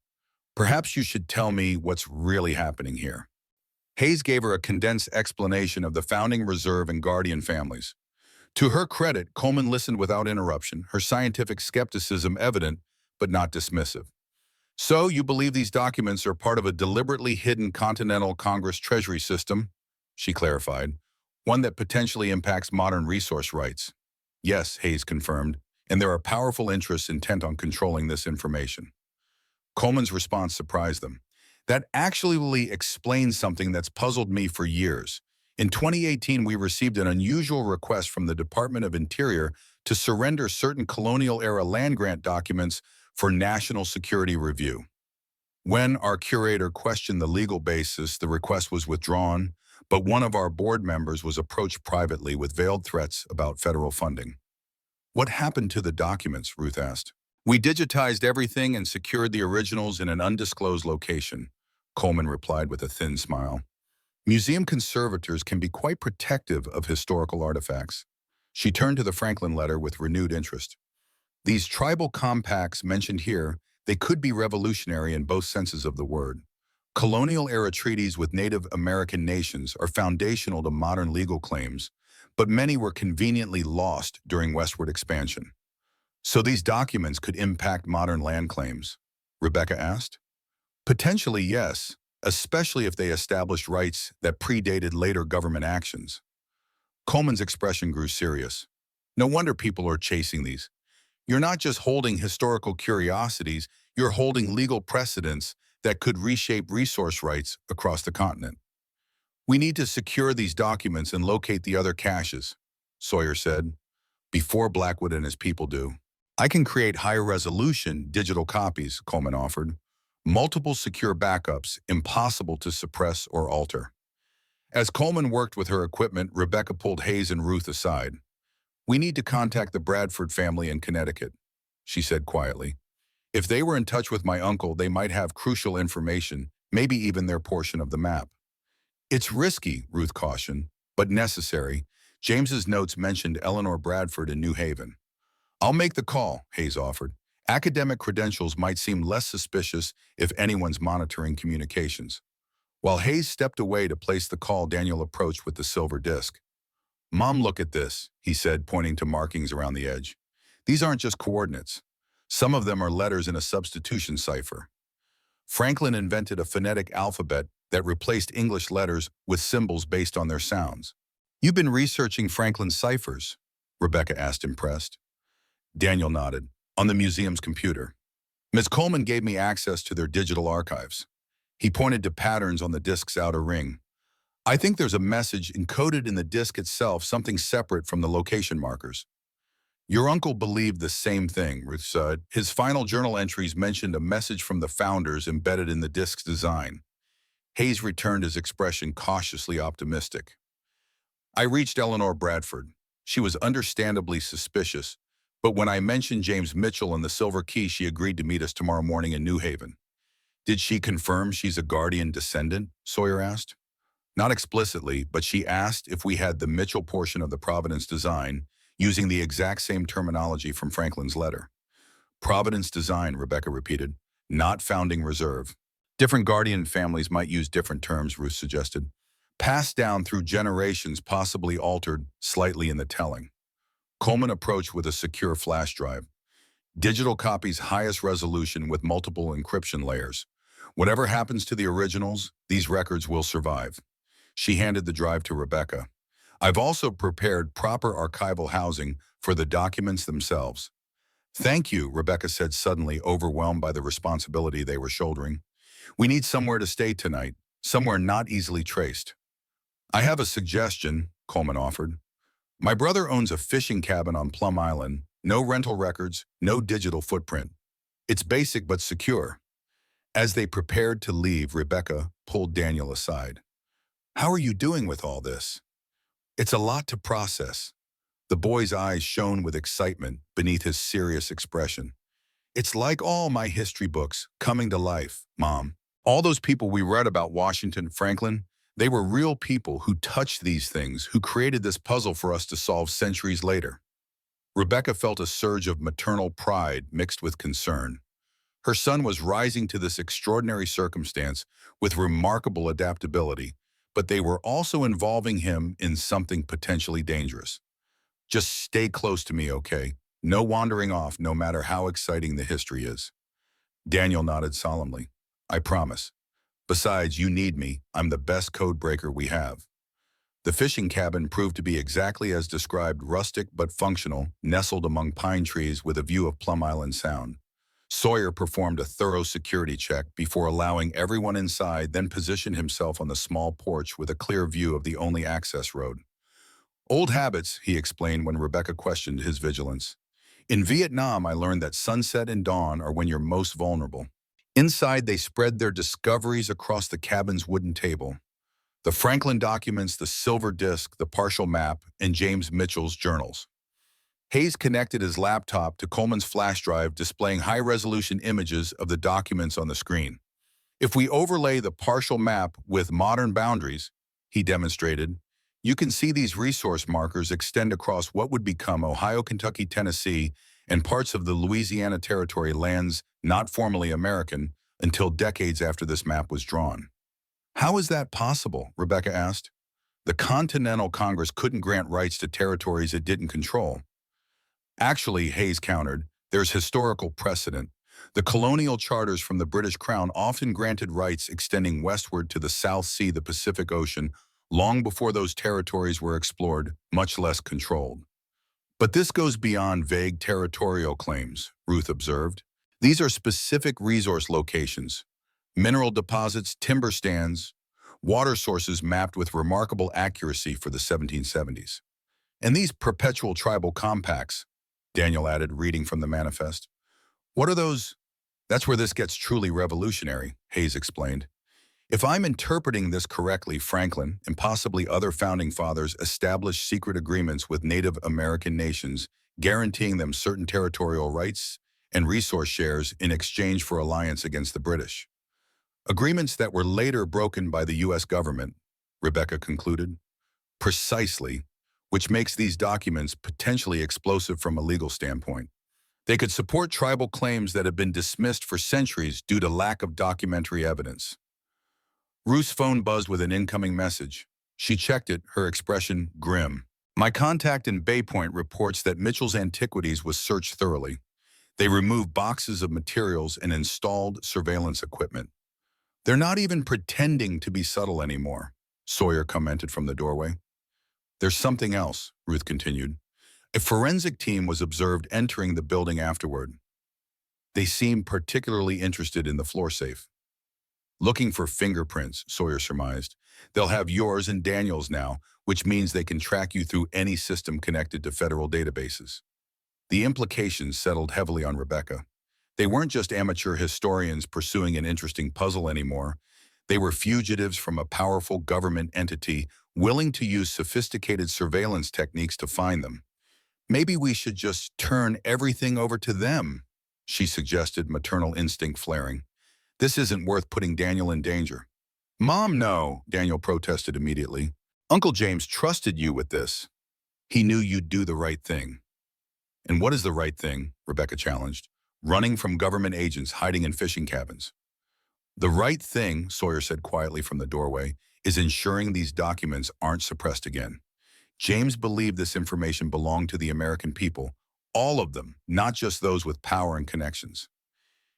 Perhaps you should tell me what's really happening here. Hayes gave her a condensed explanation of the founding reserve and guardian families. To her credit, Coleman listened without interruption, her scientific skepticism evident but not dismissive. So you believe these documents are part of a deliberately hidden Continental Congress Treasury system? She clarified. One that potentially impacts modern resource rights. Yes, Hayes confirmed, and there are powerful interests intent on controlling this information. Coleman's response surprised them. That actually explains something that's puzzled me for years. In 2018, we received an unusual request from the Department of Interior to surrender certain colonial-era land grant documents for national security review. When our curator questioned the legal basis, the request was withdrawn, but one of our board members was approached privately with veiled threats about federal funding. What happened to the documents? Ruth asked. We digitized everything and secured the originals in an undisclosed location, Coleman replied with a thin smile. Museum conservators can be quite protective of historical artifacts. She turned to the Franklin letter with renewed interest. These tribal compacts mentioned here, they could be revolutionary in both senses of the word. Colonial-era treaties with Native American nations are foundational to modern legal claims, but many were conveniently lost during westward expansion. So these documents could impact modern land claims? Rebecca asked. Potentially, yes, especially if they established rights that predated later government actions. Coleman's expression grew serious. No wonder people are chasing these. You're not just holding historical curiosities, you're holding legal precedents that could reshape resource rights across the continent. We need to secure these documents and locate the other caches, Sawyer said, before Blackwood and his people do. I can create higher resolution digital copies, Coleman offered. Multiple secure backups, impossible to suppress or alter. As Coleman worked with her equipment, Rebecca pulled Hayes and Ruth aside. We need to contact the Bradford family in Connecticut, she said quietly. If they were in touch with my uncle, they might have crucial information, maybe even their portion of the map. It's risky, Ruth cautioned, but necessary. James's notes mentioned Eleanor Bradford in New Haven. I'll make the call, Hayes offered. Academic credentials might seem less suspicious if anyone's monitoring communications. While Hayes stepped away to place the call, Daniel approached with the silver disc. Mom, look at this, he said, pointing to markings around the edge. These aren't just coordinates. Some of them are letters in a substitution cipher. Franklin invented a phonetic alphabet that replaced English letters with symbols based on their sounds. You've been researching Franklin's ciphers? Rebecca asked, impressed. Daniel nodded. On the museum's computer. Ms. Coleman gave me access to their digital archives. He pointed to patterns on the disk's outer ring. I think there's a message encoded in the disk itself, something separate from the location markers. Your uncle believed the same thing, Ruth said. His final journal entries mentioned a message from the founders embedded in the disk's design. Hayes returned his expression cautiously optimistic. I reached Eleanor Bradford. She was understandably suspicious, but when I mentioned James Mitchell and the Silver Key, she agreed to meet us tomorrow morning in New Haven. Did she confirm she's a guardian descendant? Sawyer asked. Not explicitly, but she asked if we had the Mitchell portion of the Providence design, using the exact same terminology from Franklin's letter. Providence design, Rebecca repeated, not founding reserve. Different guardian families might use different terms, Ruth suggested. Passed down through generations, possibly altered slightly in the telling. Coleman approached with a secure flash drive. Digital copies highest resolution with multiple encryption layers. Whatever happens to the originals, these records will survive. She handed the drive to Rebecca. I've also prepared proper archival housing for the documents themselves. Thank you, Rebecca said, suddenly overwhelmed by the responsibility they were shouldering. We need somewhere to stay tonight, somewhere not easily traced. I have a suggestion, Coleman offered. My brother owns a fishing cabin on Plum Island. No rental records, no digital footprint. It's basic but secure. As they prepared to leave, Rebecca pulled Daniel aside. How are you doing with all this? It's a lot to process. The boy's eyes shone with excitement beneath his serious expression. It's like all my history books coming to life, Mom. All those people we read about, Washington, Franklin, they were real people who touched these things, who created this puzzle for us to solve centuries later. Rebecca felt a surge of maternal pride mixed with concern. Her son was rising to this extraordinary circumstance with remarkable adaptability, but they were also involving him in something potentially dangerous. Just stay close to me, okay? No wandering off, no matter how exciting the history is. Daniel nodded solemnly. I promise. Besides, you need me. I'm the best code breaker we have. The fishing cabin proved to be exactly as described, rustic but functional, nestled among pine trees with a view of Plum Island Sound. Sawyer performed a thorough security check before allowing everyone inside, then positioned himself on the small porch with a clear view of the only access road. Old habits, he explained when Rebecca questioned his vigilance. In Vietnam, I learned that sunset and dawn are when you're most vulnerable. Inside, they spread their discoveries across the cabin's wooden table. The Franklin documents, the silver disc, the partial map, and James Mitchell's journals. Hayes connected his laptop to Coleman's flash drive, displaying high-resolution images of the documents on the screen. If we overlay the partial map with modern boundaries, he demonstrated, you can see these resource markers extend across what would become Ohio, Kentucky, Tennessee, and parts of the Louisiana Territory, lands not formally American until decades after this map was drawn. How is that possible? Rebecca asked. The Continental Congress couldn't grant rights to territories it didn't control. Actually, Hayes countered, there's historical precedent. The colonial charters from the British Crown often granted rights extending westward to the South Sea, the Pacific Ocean, long before those territories were explored, much less controlled. But this goes beyond vague territorial claims, Ruth observed. These are specific resource locations, mineral deposits, timber stands, water sources mapped with remarkable accuracy for the 1770s. And these perpetual tribal compacts, Daniel added, reading from the manifest. What are those? That's where this gets truly revolutionary, Hayes explained. If I'm interpreting this correctly, Franklin and possibly other founding fathers established secret agreements with Native American nations, guaranteeing them certain territorial rights and resource shares in exchange for alliance against the British. Agreements that were later broken by the U.S. government, Rebecca concluded. Precisely, which makes these documents potentially explosive from a legal standpoint. They could support tribal claims that have been dismissed for centuries due to lack of documentary evidence. Ruth's phone buzzed with an incoming message. She checked it, her expression grim. My contact in Bay Point reports that Mitchell's Antiquities was searched thoroughly. They removed boxes of materials and installed surveillance equipment. They're not even pretending to be subtle anymore, Sawyer commented from the doorway. There's something else, Ruth continued. A forensic team was observed entering the building afterward. They seem particularly interested in the floor safe. Looking for fingerprints, Sawyer surmised. They'll have yours and Daniel's now, which means they can track you through any system connected to federal databases. The implications settled heavily on Rebecca. They weren't just amateur historians pursuing an interesting puzzle anymore. They were fugitives from a powerful government entity willing to use sophisticated surveillance techniques to find them. Maybe we should just turn everything over to them, she suggested, maternal instinct flaring. This isn't worth putting Daniel in danger. Mom, no, Daniel protested immediately. Uncle James trusted you with this. He knew you'd do the right thing. And what is the right thing? Rebecca challenged. Running from government agents hiding in fishing cabins. The right thing, Sawyer said quietly from the doorway, is ensuring these documents aren't suppressed again. James believed this information belonged to the American people, all of them, not just those with power and connections.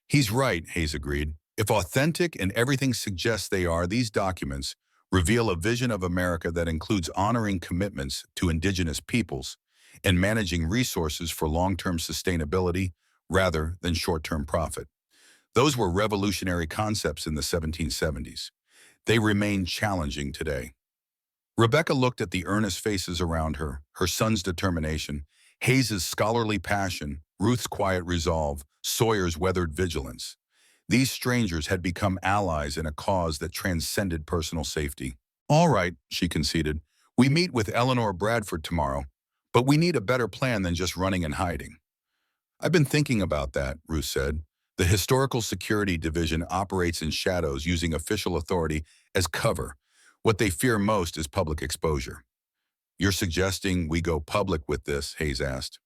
He's right, Hayes agreed. If authentic and everything suggests they are, these documents reveal a vision of America that includes honoring commitments to indigenous peoples and managing resources for long-term sustainability rather than short-term profit. Those were revolutionary concepts in the 1770s. They remain challenging today. Rebecca looked at the earnest faces around her, her son's determination, Hayes's scholarly passion, Ruth's quiet resolve, Sawyer's weathered vigilance. These strangers had become allies in a cause that transcended personal safety. All right, she conceded. We meet with Eleanor Bradford tomorrow, but we need a better plan than just running and hiding. I've been thinking about that, Ruth said. The Historical Security Division operates in shadows using official authority as cover. What they fear most is public exposure. You're suggesting we go public with this, Hayes asked.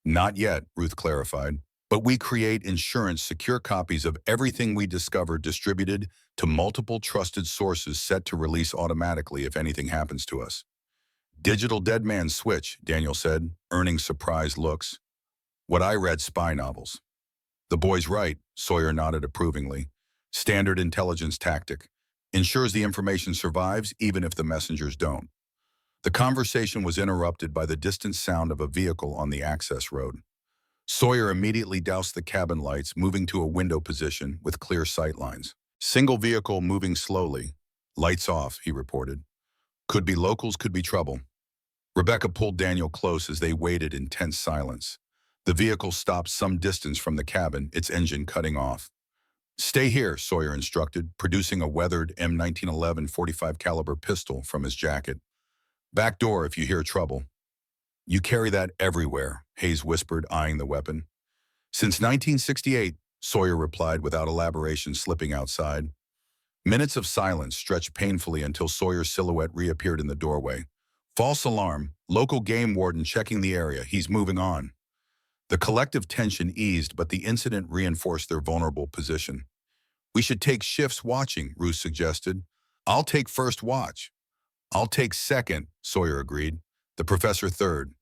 Not yet, Ruth clarified, but we create insurance secure copies of everything we discover distributed to multiple trusted sources set to release automatically if anything happens to us. Digital dead man switch, Daniel said, earning surprised looks. What I read spy novels. The boy's right, Sawyer nodded approvingly. Standard intelligence tactic. Ensures the information survives even if the messengers don't. The conversation was interrupted by the distant sound of a vehicle on the access road. Sawyer immediately doused the cabin lights, moving to a window position with clear sight lines. Single vehicle moving slowly. Lights off, he reported. Could be locals, could be trouble. Rebecca pulled Daniel close as they waited in tense silence. The vehicle stopped some distance from the cabin, its engine cutting off. Stay here, Sawyer instructed, producing a weathered M1911 .45 caliber pistol from his jacket. Back door if you hear trouble. You carry that everywhere, Hayes whispered, eyeing the weapon. Since 1968, Sawyer replied without elaboration, slipping outside. Minutes of silence stretched painfully until Sawyer's silhouette reappeared in the doorway. False alarm, local game warden checking the area, he's moving on. The collective tension eased, but the incident reinforced their vulnerable position. We should take shifts watching, Ruth suggested. I'll take first watch. I'll take second, Sawyer agreed. The professor third.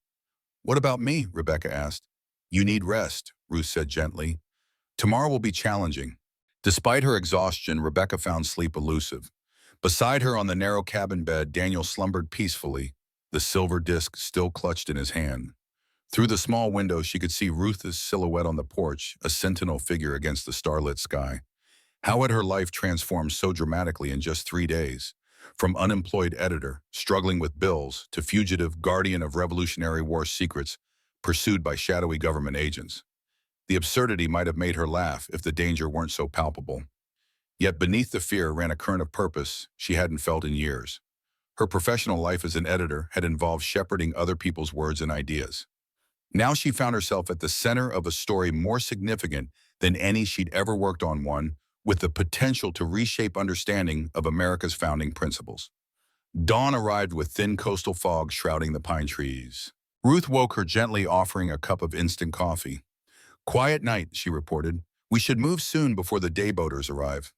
What about me? Rebecca asked. You need rest, Ruth said gently. Tomorrow will be challenging. Despite her exhaustion, Rebecca found sleep elusive. Beside her on the narrow cabin bed, Daniel slumbered peacefully, the silver disc still clutched in his hand. Through the small window, she could see Ruth's silhouette on the porch, a sentinel figure against the starlit sky. How had her life transformed so dramatically in just 3 days? From unemployed editor, struggling with bills, to fugitive guardian of Revolutionary War secrets, pursued by shadowy government agents. The absurdity might have made her laugh if the danger weren't so palpable. Yet beneath the fear ran a current of purpose she hadn't felt in years. Her professional life as an editor had involved shepherding other people's words and ideas. Now she found herself at the center of a story more significant than any she'd ever worked on, one with the potential to reshape understanding of America's founding principles. Dawn arrived with thin coastal fog shrouding the pine trees. Ruth woke her gently, offering a cup of instant coffee. Quiet night, she reported. We should move soon before the day boaters arrive.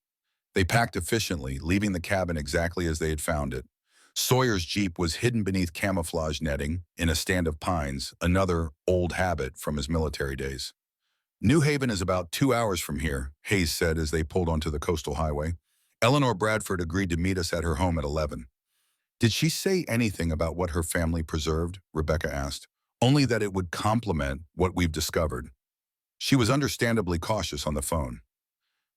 They packed efficiently, leaving the cabin exactly as they had found it. Sawyer's Jeep was hidden beneath camouflage netting in a stand of pines, another old habit from his military days. New Haven is about 2 hours from here, Hayes said as they pulled onto the coastal highway. Eleanor Bradford agreed to meet us at her home at 11. Did she say anything about what her family preserved? Rebecca asked. Only that it would complement what we've discovered. She was understandably cautious on the phone.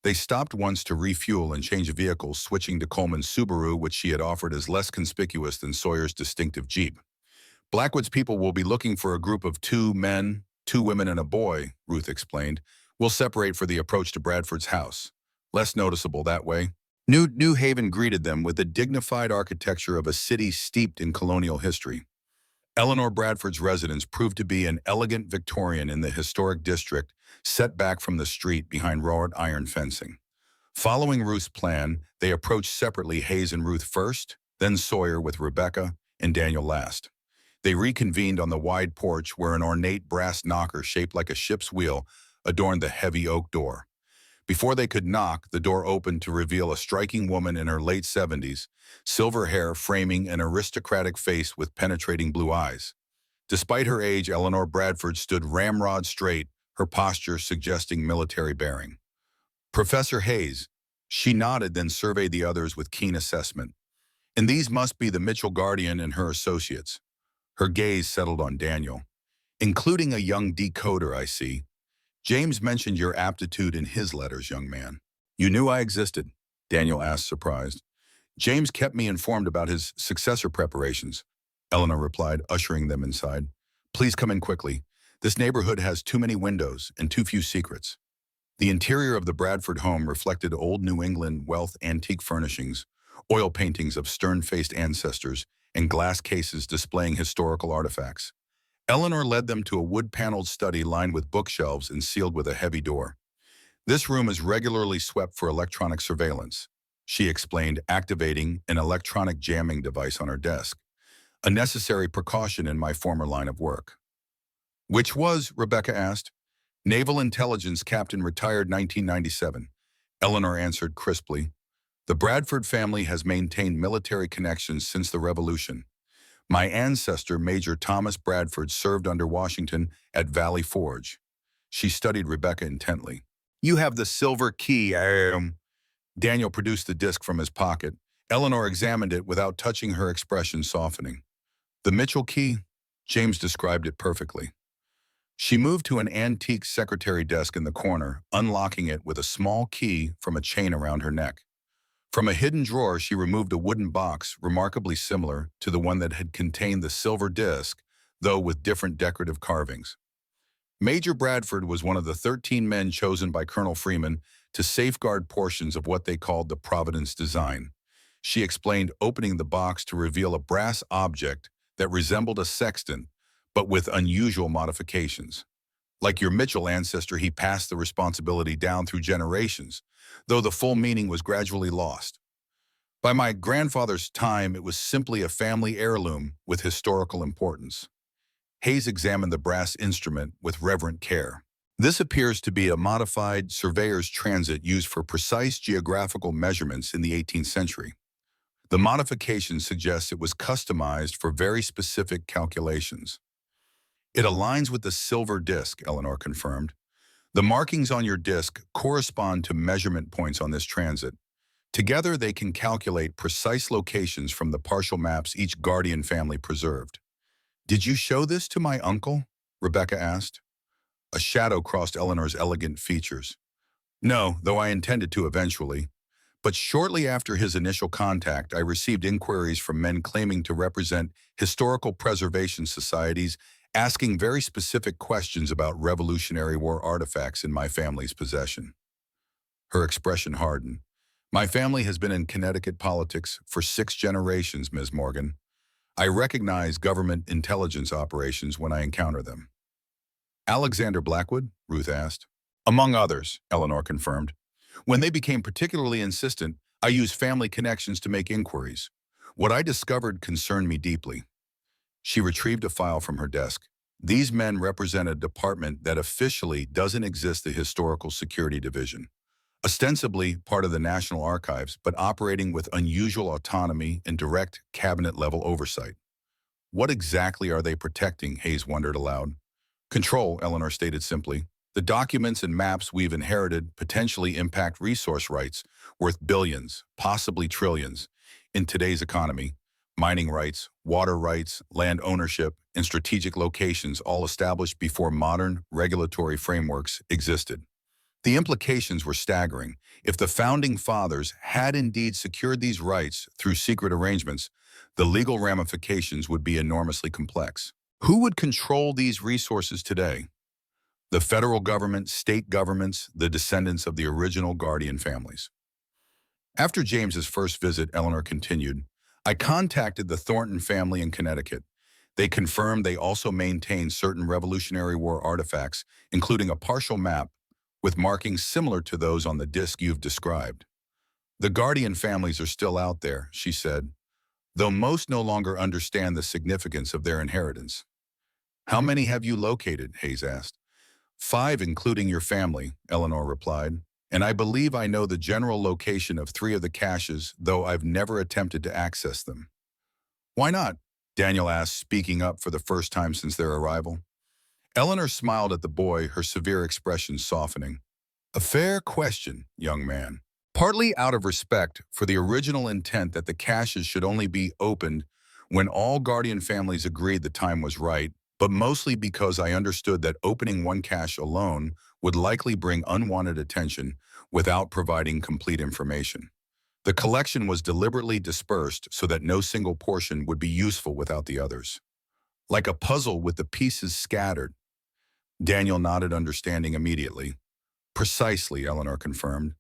They stopped once to refuel and change vehicles, switching to Coleman's Subaru, which she had offered as less conspicuous than Sawyer's distinctive Jeep. Blackwood's people will be looking for a group of 2 men, 2 women, and a boy, Ruth explained. We'll separate for the approach to Bradford's house. Less noticeable that way. New Haven greeted them with the dignified architecture of a city steeped in colonial history. Eleanor Bradford's residence proved to be an elegant Victorian in the historic district, set back from the street behind wrought iron fencing. Following Ruth's plan, they approached separately Hayes and Ruth first, then Sawyer with Rebecca and Daniel last. They reconvened on the wide porch where an ornate brass knocker shaped like a ship's wheel adorned the heavy oak door. Before they could knock, the door opened to reveal a striking woman in her late 70s, silver hair framing an aristocratic face with penetrating blue eyes. Despite her age, Eleanor Bradford stood ramrod straight, her posture suggesting military bearing. Professor Hayes. She nodded, then surveyed the others with keen assessment. And these must be the Mitchell Guardian and her associates. Her gaze settled on Daniel. Including a young decoder, I see. James mentioned your aptitude in his letters, young man. You knew I existed? Daniel asked, surprised. James kept me informed about his successor preparations, Eleanor replied, ushering them inside. Please come in quickly. This neighborhood has too many windows and too few secrets. The interior of the Bradford home reflected old New England wealth, antique furnishings, oil paintings of stern-faced ancestors, and glass cases displaying historical artifacts. Eleanor led them to a wood-paneled study lined with bookshelves and sealed with a heavy door. This room is regularly swept for electronic surveillance, she explained, activating an electronic jamming device on her desk, a necessary precaution in my former line of work. Which was, Rebecca asked. Naval Intelligence Captain, retired 1997. Eleanor answered crisply. The Bradford family has maintained military connections since the Revolution. My ancestor, Major Thomas Bradford, served under Washington at Valley Forge. She studied Rebecca intently. You have the silver key. Daniel produced the disc from his pocket. Eleanor examined it without touching, her expression softening. The Mitchell key? James described it perfectly. She moved to an antique secretary desk in the corner, unlocking it with a small key from a chain around her neck. From a hidden drawer, she removed a wooden box remarkably similar to the one that had contained the silver disc, though with different decorative carvings. Major Bradford was one of the 13 men chosen by Colonel Freeman to safeguard portions of what they called the Providence design. She explained, opening the box to reveal a brass object that resembled a sextant, but with unusual modifications. Like your Mitchell ancestor, he passed the responsibility down through generations, though the full meaning was gradually lost. By my grandfather's time, it was simply a family heirloom with historical importance. Hayes examined the brass instrument with reverent care. This appears to be a modified surveyor's transit used for precise geographical measurements in the 18th century. The modification suggests it was customized for very specific calculations. It aligns with the silver disc, Eleanor confirmed. The markings on your disc correspond to measurement points on this transit. Together, they can calculate precise locations from the partial maps each Guardian family preserved. Did you show this to my uncle? Rebecca asked. A shadow crossed Eleanor's elegant features. No, though I intended to eventually. But shortly after his initial contact, I received inquiries from men claiming to represent historical preservation societies, asking very specific questions about Revolutionary War artifacts in my family's possession. Her expression hardened. My family has been in Connecticut politics for 6 generations, Ms. Morgan. I recognize government intelligence operations when I encounter them. Alexander Blackwood? Ruth asked. Among others, Eleanor confirmed. When they became particularly insistent, I used family connections to make inquiries. What I discovered concerned me deeply. She retrieved a file from her desk. These men represent a department that officially doesn't exist, the Historical Security Division. Ostensibly part of the National Archives, but operating with unusual autonomy and direct cabinet-level oversight. What exactly are they protecting? Hayes wondered aloud. Control, Eleanor stated simply. The documents and maps we've inherited potentially impact resource rights worth billions, possibly trillions, in today's economy. Mining rights, water rights, land ownership, in strategic locations all established before modern regulatory frameworks existed. The implications were staggering. If the Founding Fathers had indeed secured these rights through secret arrangements, the legal ramifications would be enormously complex. Who would control these resources today? The federal government, state governments, the descendants of the original guardian families. After James's first visit, Eleanor continued, I contacted the Thornton family in Connecticut. They confirmed they also maintained certain Revolutionary War artifacts, including a partial map with markings similar to those on the disc you've described. The guardian families are still out there, she said, though most no longer understand the significance of their inheritance. How many have you located? Hayes asked. 5, including your family, Eleanor replied, and I believe I know the general location of 3 of the caches, though I've never attempted to access them. Why not? Daniel asked, speaking up for the first time since their arrival. Eleanor smiled at the boy, her severe expression softening. A fair question, young man. Partly out of respect for the original intent that the caches should only be opened when all guardian families agreed the time was right, but mostly because I understood that opening one cache alone would likely bring unwanted attention without providing complete information. The collection was deliberately dispersed so that no single portion would be useful without the others. Like a puzzle with the pieces scattered. Daniel nodded, understanding immediately. Precisely, Eleanor confirmed.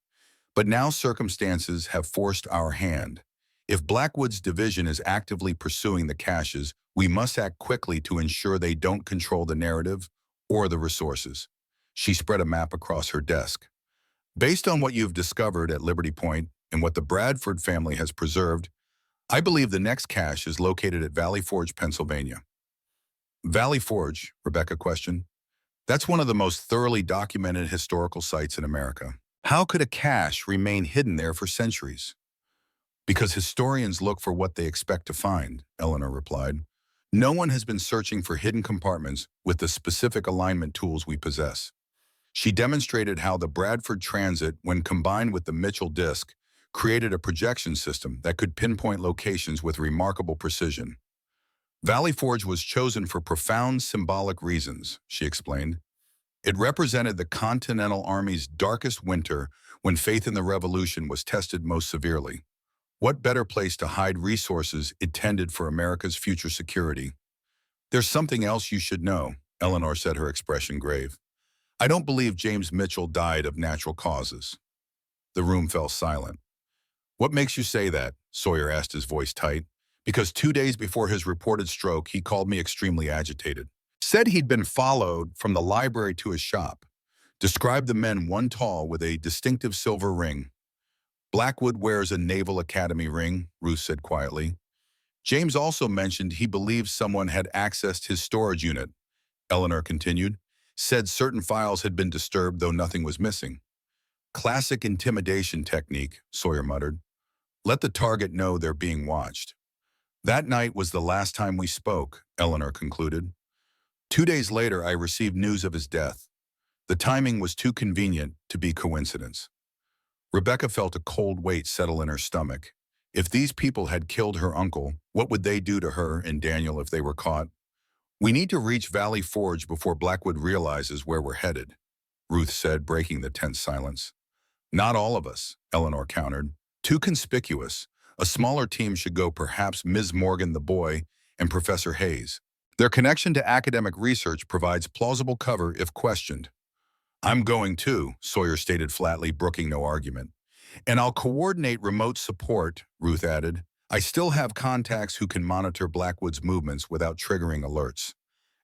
But now circumstances have forced our hand. If Blackwood's division is actively pursuing the caches, we must act quickly to ensure they don't control the narrative or the resources. She spread a map across her desk. Based on what you've discovered at Liberty Point and what the Bradford family has preserved, I believe the next cache is located at Valley Forge, Pennsylvania. Valley Forge, Rebecca questioned. That's one of the most thoroughly documented historical sites in America. How could a cache remain hidden there for centuries? Because historians look for what they expect to find, Eleanor replied. No one has been searching for hidden compartments with the specific alignment tools we possess. She demonstrated how the Bradford transit, when combined with the Mitchell disk, created a projection system that could pinpoint locations with remarkable precision. Valley Forge was chosen for profound symbolic reasons, she explained. It represented the Continental Army's darkest winter when faith in the Revolution was tested most severely. What better place to hide resources intended for America's future security? There's something else you should know, Eleanor said, her expression grave. I don't believe James Mitchell died of natural causes. The room fell silent. What makes you say that? Sawyer asked, his voice tight. Because 2 days before his reported stroke, he called me extremely agitated. Said he'd been followed from the library to his shop. Described the men one tall with a distinctive silver ring. Blackwood wears a Naval Academy ring, Ruth said quietly. James also mentioned he believed someone had accessed his storage unit, Eleanor continued. Said certain files had been disturbed, though nothing was missing. Classic intimidation technique, Sawyer muttered. Let the target know they're being watched. That night was the last time we spoke, Eleanor concluded. 2 days later, I received news of his death. The timing was too convenient to be coincidence. Rebecca felt a cold weight settle in her stomach. If these people had killed her uncle, what would they do to her and Daniel if they were caught? We need to reach Valley Forge before Blackwood realizes where we're headed, Ruth said, breaking the tense silence. Not all of us, Eleanor countered. Too conspicuous. A smaller team should go, perhaps Ms. Morgan, the boy, and Professor Hayes. Their connection to academic research provides plausible cover if questioned. I'm going too, Sawyer stated flatly, brooking no argument. And I'll coordinate remote support, Ruth added. I still have contacts who can monitor Blackwood's movements without triggering alerts.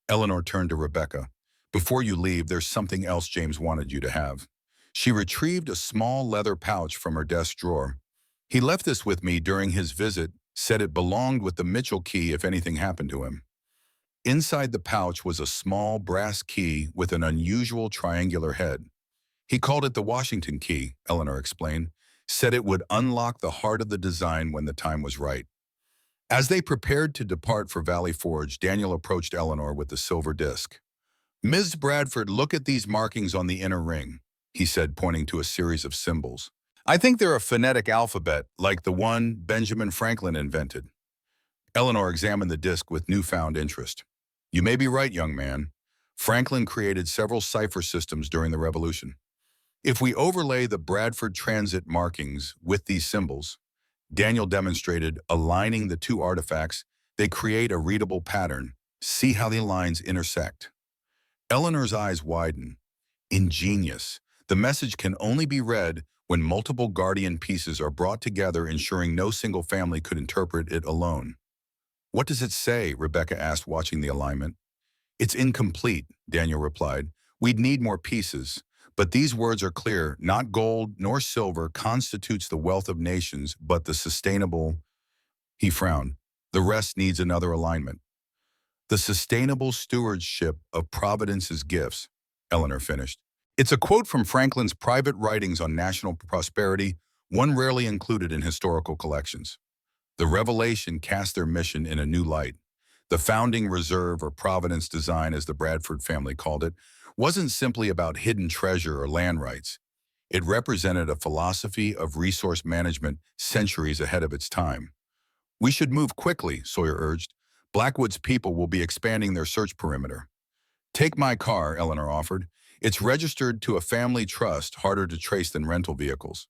Eleanor turned to Rebecca. Before you leave, there's something else James wanted you to have. She retrieved a small leather pouch from her desk drawer. He left this with me during his visit, said it belonged with the Mitchell key if anything happened to him. Inside the pouch was a small brass key with an unusual triangular head. He called it the Washington key, Eleanor explained, said it would unlock the heart of the design when the time was right. As they prepared to depart for Valley Forge, Daniel approached Eleanor with the silver disc. Ms. Bradford, look at these markings on the inner ring, he said, pointing to a series of symbols. I think they're a phonetic alphabet, like the one Benjamin Franklin invented. Eleanor examined the disc with newfound interest. You may be right, young man. Franklin created several cipher systems during the Revolution. If we overlay the Bradford transit markings with these symbols, Daniel demonstrated aligning the two artifacts, they create a readable pattern. See how the lines intersect. Eleanor's eyes widen. Ingenious. The message can only be read when multiple guardian pieces are brought together, ensuring no single family could interpret it alone. What does it say? Rebecca asked, watching the alignment. It's incomplete, Daniel replied. We'd need more pieces. But these words are clear. Not gold nor silver constitutes the wealth of nations, but the sustainable. He frowned. The rest needs another alignment. The sustainable stewardship of Providence's gifts, Eleanor finished. It's a quote from Franklin's private writings on national prosperity, one rarely included in historical collections. The revelation cast their mission in a new light. The founding reserve, or Providence design as the Bradford family called it, wasn't simply about hidden treasure or land rights. It represented a philosophy of resource management centuries ahead of its time. We should move quickly, Sawyer urged. Blackwood's people will be expanding their search perimeter. Take my car, Eleanor offered. It's registered to a family trust, harder to trace than rental vehicles.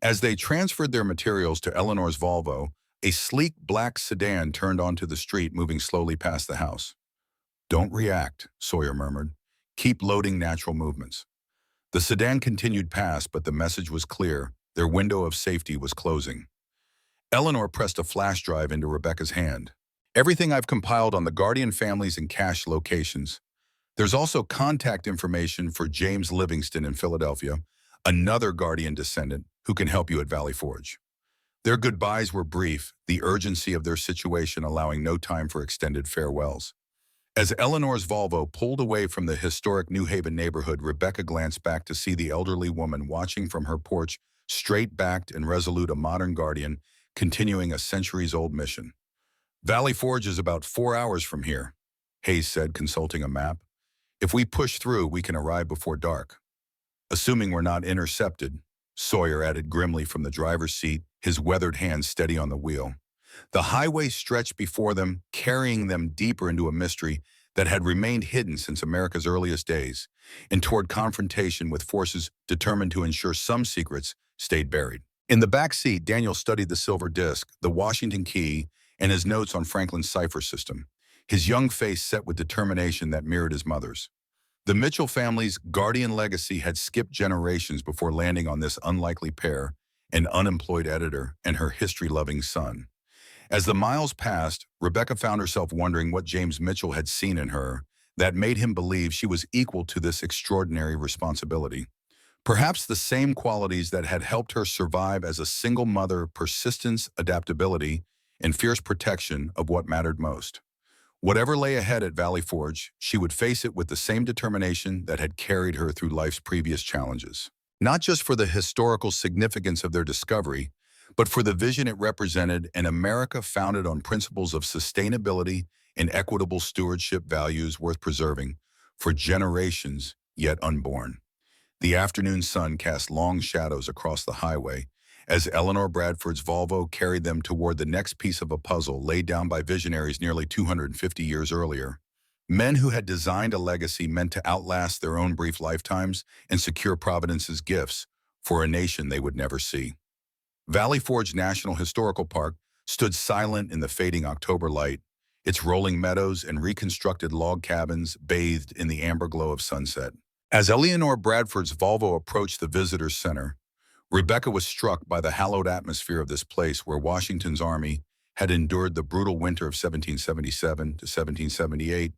As they transferred their materials to Eleanor's Volvo, a sleek black sedan turned onto the street, moving slowly past the house. Don't react, Sawyer murmured. Keep loading natural movements. The sedan continued past, but the message was clear. Their window of safety was closing. Eleanor pressed a flash drive into Rebecca's hand. Everything I've compiled on the Guardian families and cache locations. There's also contact information for James Livingston in Philadelphia, another Guardian descendant who can help you at Valley Forge. Their goodbyes were brief, the urgency of their situation allowing no time for extended farewells. As Eleanor's Volvo pulled away from the historic New Haven neighborhood, Rebecca glanced back to see the elderly woman watching from her porch, straight-backed and resolute, a modern Guardian, continuing a centuries-old mission. Valley Forge is about 4 hours from here, Hayes said, consulting a map. If we push through, we can arrive before dark. Assuming we're not intercepted, Sawyer added grimly from the driver's seat, his weathered hands steady on the wheel. The highway stretched before them, carrying them deeper into a mystery that had remained hidden since America's earliest days, and toward confrontation with forces determined to ensure some secrets stayed buried. In the back seat, Daniel studied the silver disc, the Washington key, and his notes on Franklin's cipher system, his young face set with determination that mirrored his mother's. The Mitchell family's Guardian legacy had skipped generations before landing on this unlikely pair, an unemployed editor and her history-loving son. As the miles passed, Rebecca found herself wondering what James Mitchell had seen in her that made him believe she was equal to this extraordinary responsibility. Perhaps the same qualities that had helped her survive as a single mother: persistence, adaptability, and fierce protection of what mattered most. Whatever lay ahead at Valley Forge, she would face it with the same determination that had carried her through life's previous challenges. Not just for the historical significance of their discovery, but for the vision it represented: an America founded on principles of sustainability and equitable stewardship, values worth preserving for generations yet unborn. The afternoon sun cast long shadows across the highway as Eleanor Bradford's Volvo carried them toward the next piece of a puzzle laid down by visionaries nearly 250 years earlier. Men who had designed a legacy meant to outlast their own brief lifetimes and secure Providence's gifts for a nation they would never see. Valley Forge National Historical Park stood silent in the fading October light, its rolling meadows and reconstructed log cabins bathed in the amber glow of sunset. As Eleanor Bradford's Volvo approached the Visitors Center, Rebecca was struck by the hallowed atmosphere of this place where Washington's army had endured the brutal winter of 1777 to 1778,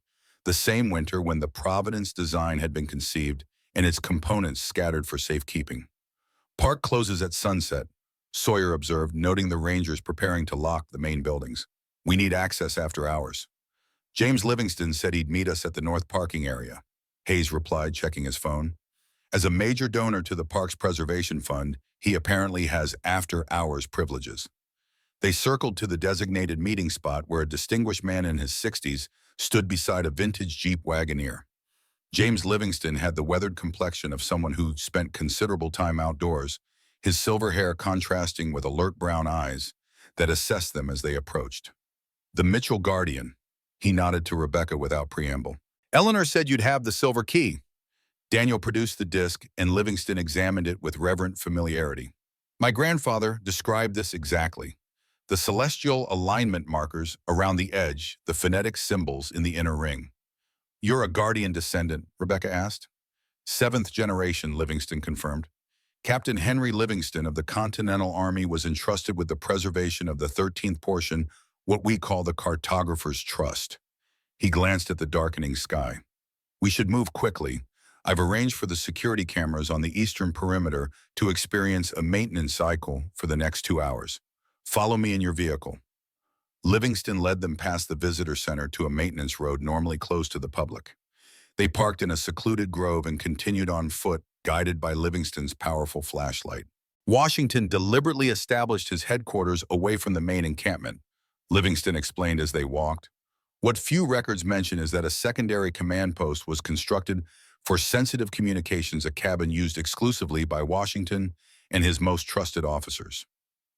the same winter when the Providence design had been conceived and its components scattered for safekeeping. Park closes at sunset, Sawyer observed, noting the Rangers preparing to lock the main buildings. We need access after hours. James Livingston said he'd meet us at the north parking area, Hayes replied, checking his phone. As a major donor to the park's preservation fund, he apparently has after-hours privileges. They circled to the designated meeting spot where a distinguished man in his 60s stood beside a vintage Jeep Wagoneer. James Livingston had the weathered complexion of someone who spent considerable time outdoors, his silver hair contrasting with alert brown eyes that assessed them as they approached. The Mitchell Guardian, He nodded to Rebecca without preamble. Eleanor said you'd have the silver key. Daniel produced the disc, and Livingston examined it with reverent familiarity. My grandfather described this exactly. The celestial alignment markers around the edge, the phonetic symbols in the inner ring. You're a guardian descendant, Rebecca asked. Seventh generation, Livingston confirmed. Captain Henry Livingston of the Continental Army was entrusted with the preservation of the 13th portion, what we call the cartographer's trust. He glanced at the darkening sky. We should move quickly. I've arranged for the security cameras on the eastern perimeter to experience a maintenance cycle for the next 2 hours. Follow me in your vehicle. Livingston led them past the visitor center to a maintenance road normally closed to the public. They parked in a secluded grove and continued on foot, guided by Livingston's powerful flashlight. Washington deliberately established his headquarters away from the main encampment, Livingston explained as they walked. What few records mention is that a secondary command post was constructed for sensitive communications, a cabin used exclusively by Washington and his most trusted officers.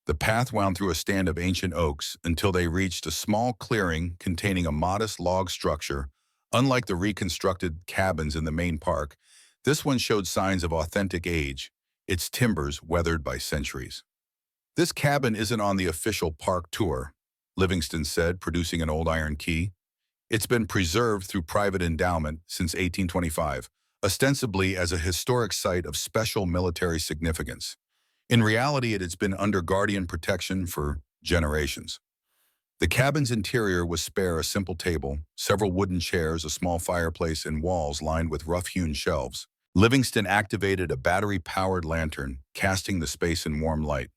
The path wound through a stand of ancient oaks until they reached a small clearing containing a modest log structure. Unlike the reconstructed cabins in the main park, this one showed signs of authentic age, its timbers weathered by centuries. This cabin isn't on the official park tour, Livingston said, producing an old iron key. It's been preserved through private endowment since 1825, ostensibly as a historic site of special military significance. In reality, it has been under guardian protection for generations. The cabin's interior was spare: a simple table, several wooden chairs, a small fireplace, and walls lined with rough-hewn shelves. Livingston activated a battery-powered lantern, casting the space in warm light.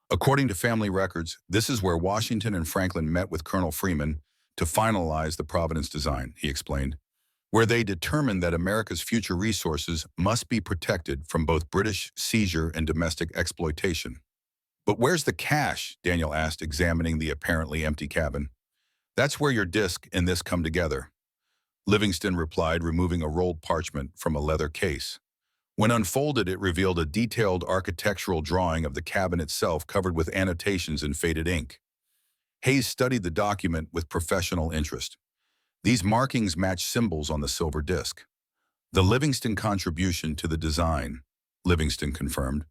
According to family records, this is where Washington and Franklin met with Colonel Freeman to finalize the Providence design, he explained, where they determined that America's future resources must be protected from both British seizure and domestic exploitation. But where's the cache? Daniel asked, examining the apparently empty cabin. That's where your disc and this come together, Livingston replied, removing a rolled parchment from a leather case. When unfolded, it revealed a detailed architectural drawing of the cabin itself, covered with annotations in faded ink. Hayes studied the document with professional interest. These markings match symbols on the silver disc. The Livingston contribution to the design, Livingston confirmed.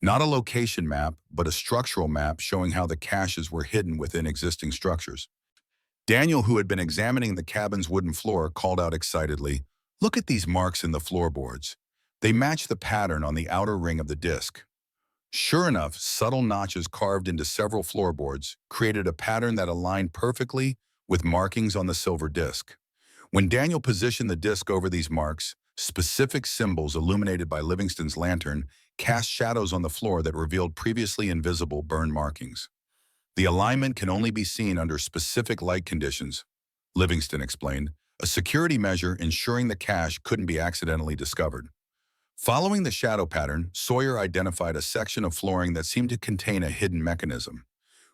Not a location map, but a structural map showing how the caches were hidden within existing structures. Daniel, who had been examining the cabin's wooden floor, called out excitedly, "Look at these marks in the floorboards. They match the pattern on the outer ring of the disc." Sure enough, subtle notches carved into several floorboards created a pattern that aligned perfectly with markings on the silver disc. When Daniel positioned the disc over these marks, specific symbols illuminated by Livingston's lantern cast shadows on the floor that revealed previously invisible burn markings. The alignment can only be seen under specific light conditions, Livingston explained, a security measure ensuring the cache couldn't be accidentally discovered. Following the shadow pattern, Sawyer identified a section of flooring that seemed to contain a hidden mechanism.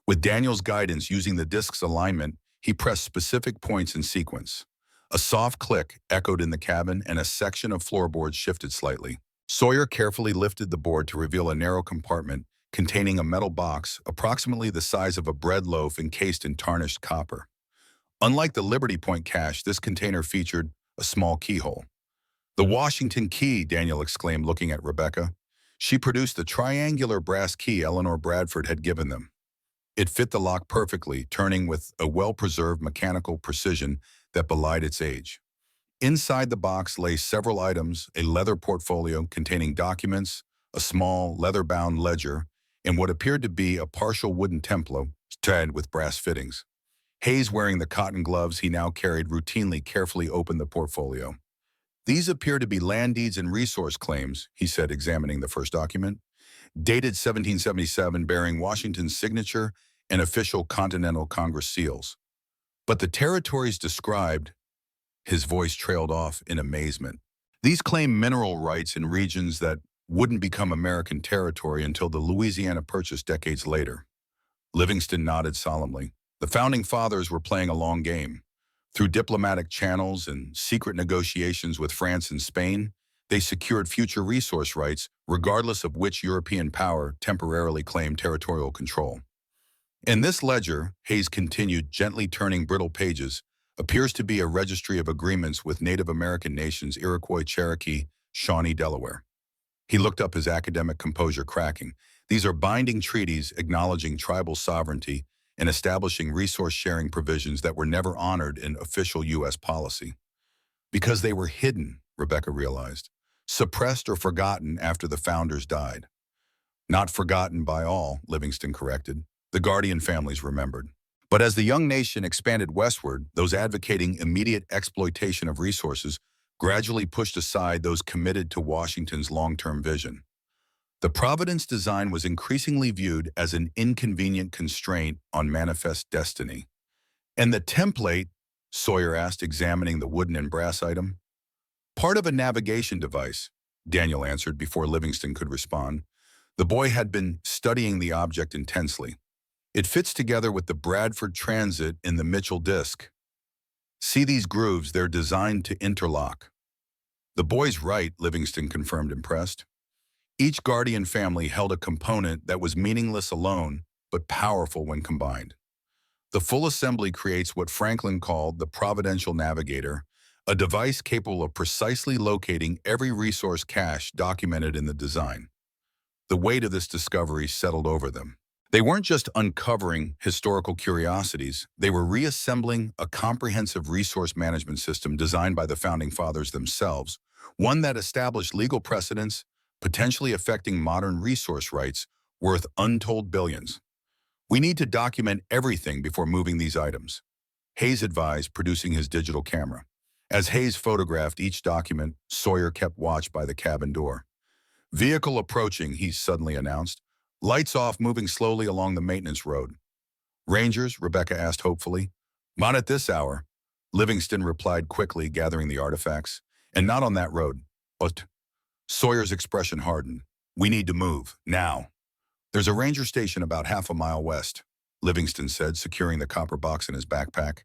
With Daniel's guidance using the disc's alignment, he pressed specific points in sequence. A soft click echoed in the cabin, and a section of floorboards shifted slightly. Sawyer carefully lifted the board to reveal a narrow compartment containing a metal box approximately the size of a bread loaf encased in tarnished copper. Unlike the Liberty Point cache, this container featured a small keyhole. "The Washington key," Daniel exclaimed, looking at Rebecca. She produced the triangular brass key Eleanor Bradford had given them. It fit the lock perfectly, turning with a well-preserved mechanical precision that belied its age. Inside the box lay several items: a leather portfolio containing documents, a small leather-bound ledger, and what appeared to be a partial wooden template tied with brass fittings. Hayes, wearing the cotton gloves he now carried routinely, carefully opened the portfolio. "These appear to be land deeds and resource claims," he said, examining the first document. "Dated 1777, bearing Washington's signature and official Continental Congress seals. But the territories described," his voice trailed off in amazement. "These claim mineral rights in regions that wouldn't become American territory until the Louisiana Purchase decades later." Livingston nodded solemnly. The Founding Fathers were playing a long game. Through diplomatic channels and secret negotiations with France and Spain, they secured future resource rights regardless of which European power temporarily claimed territorial control. In this ledger, Hayes continued, gently turning brittle pages, Appears to be a registry of agreements with Native American nations Iroquois, Cherokee, Shawnee, Delaware. He looked up, his academic composure cracking. These are binding treaties acknowledging tribal sovereignty and establishing resource-sharing provisions that were never honored in official U.S. policy. Because they were hidden, Rebecca realized. Suppressed or forgotten after the founders died. Not forgotten by all, Livingston corrected. The Guardian families remembered. But as the young nation expanded westward, those advocating immediate exploitation of resources gradually pushed aside those committed to Washington's long-term vision. The Providence design was increasingly viewed as an inconvenient constraint on manifest destiny. And the template, Sawyer asked, examining the wooden and brass item. Part of a navigation device, Daniel answered before Livingston could respond. The boy had been studying the object intensely. It fits together with the Bradford transit in the Mitchell disk. See these grooves, they're designed to interlock. The boy's right, Livingston confirmed, impressed. Each Guardian family held a component that was meaningless alone, but powerful when combined. The full assembly creates what Franklin called the Providential Navigator, a device capable of precisely locating every resource cache documented in the design. The weight of this discovery settled over them. They weren't just uncovering historical curiosities, they were reassembling a comprehensive resource management system designed by the Founding Fathers themselves, one that established legal precedents, potentially affecting modern resource rights worth untold billions. We need to document everything before moving these items, Hayes advised, producing his digital camera. As Hayes photographed each document, Sawyer kept watch by the cabin door. Vehicle approaching, he suddenly announced. Lights off, moving slowly along the maintenance road. Rangers, Rebecca asked hopefully. Not at this hour, Livingston replied quickly, gathering the artifacts. And not on that road. But Sawyer's expression hardened. We need to move, now. There's a ranger station about half a mile west, Livingston said, securing the copper box in his backpack.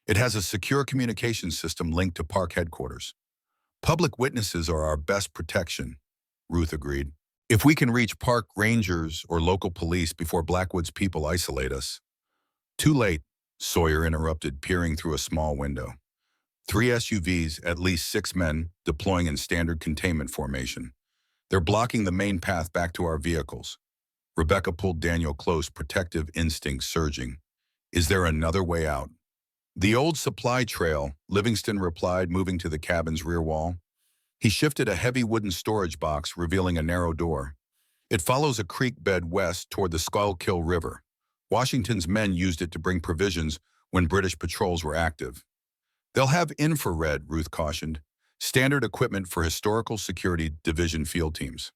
It has a secure communications system linked to park headquarters. Public witnesses are our best protection, Ruth agreed. If we can reach park rangers or local police before Blackwood's people isolate us. Too late, Sawyer interrupted, peering through a small window. 3 SUVs, at least 6 men, deploying in standard containment formation. They're blocking the main path back to our vehicles. Rebecca pulled Daniel close, protective instincts surging. Is there another way out? The old supply trail, Livingston replied, moving to the cabin's rear wall. He shifted a heavy wooden storage box, revealing a narrow door. It follows a creek bed west toward the Schuylkill River. Washington's men used it to bring provisions when British patrols were active. They'll have infrared, Ruth cautioned. Standard equipment for historical security division field teams.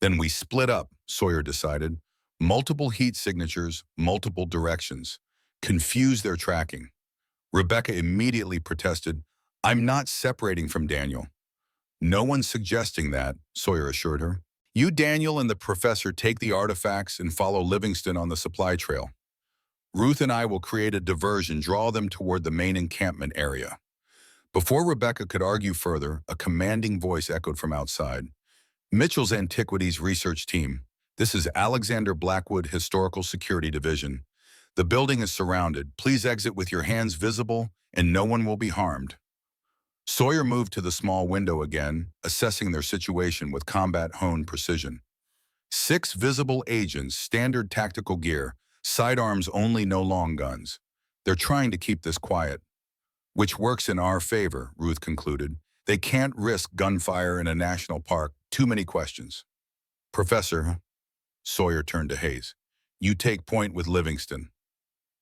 Then we split up, Sawyer decided. Multiple heat signatures, multiple directions. Confuse their tracking. Rebecca immediately protested, I'm not separating from Daniel. No one's suggesting that, Sawyer assured her. You, Daniel, and the professor take the artifacts and follow Livingston on the supply trail. Ruth and I will create a diversion, draw them toward the main encampment area. Before Rebecca could argue further, a commanding voice echoed from outside. Mitchell's Antiquities Research Team. This is Alexander Blackwood Historical Security Division. The building is surrounded. Please exit with your hands visible and no one will be harmed. Sawyer moved to the small window again, assessing their situation with combat-honed precision. 6 visible agents, standard tactical gear, sidearms only, no long guns. They're trying to keep this quiet. Which works in our favor, Ruth concluded. They can't risk gunfire in a national park. Too many questions. Professor, Sawyer turned to Hayes. You take point with Livingston.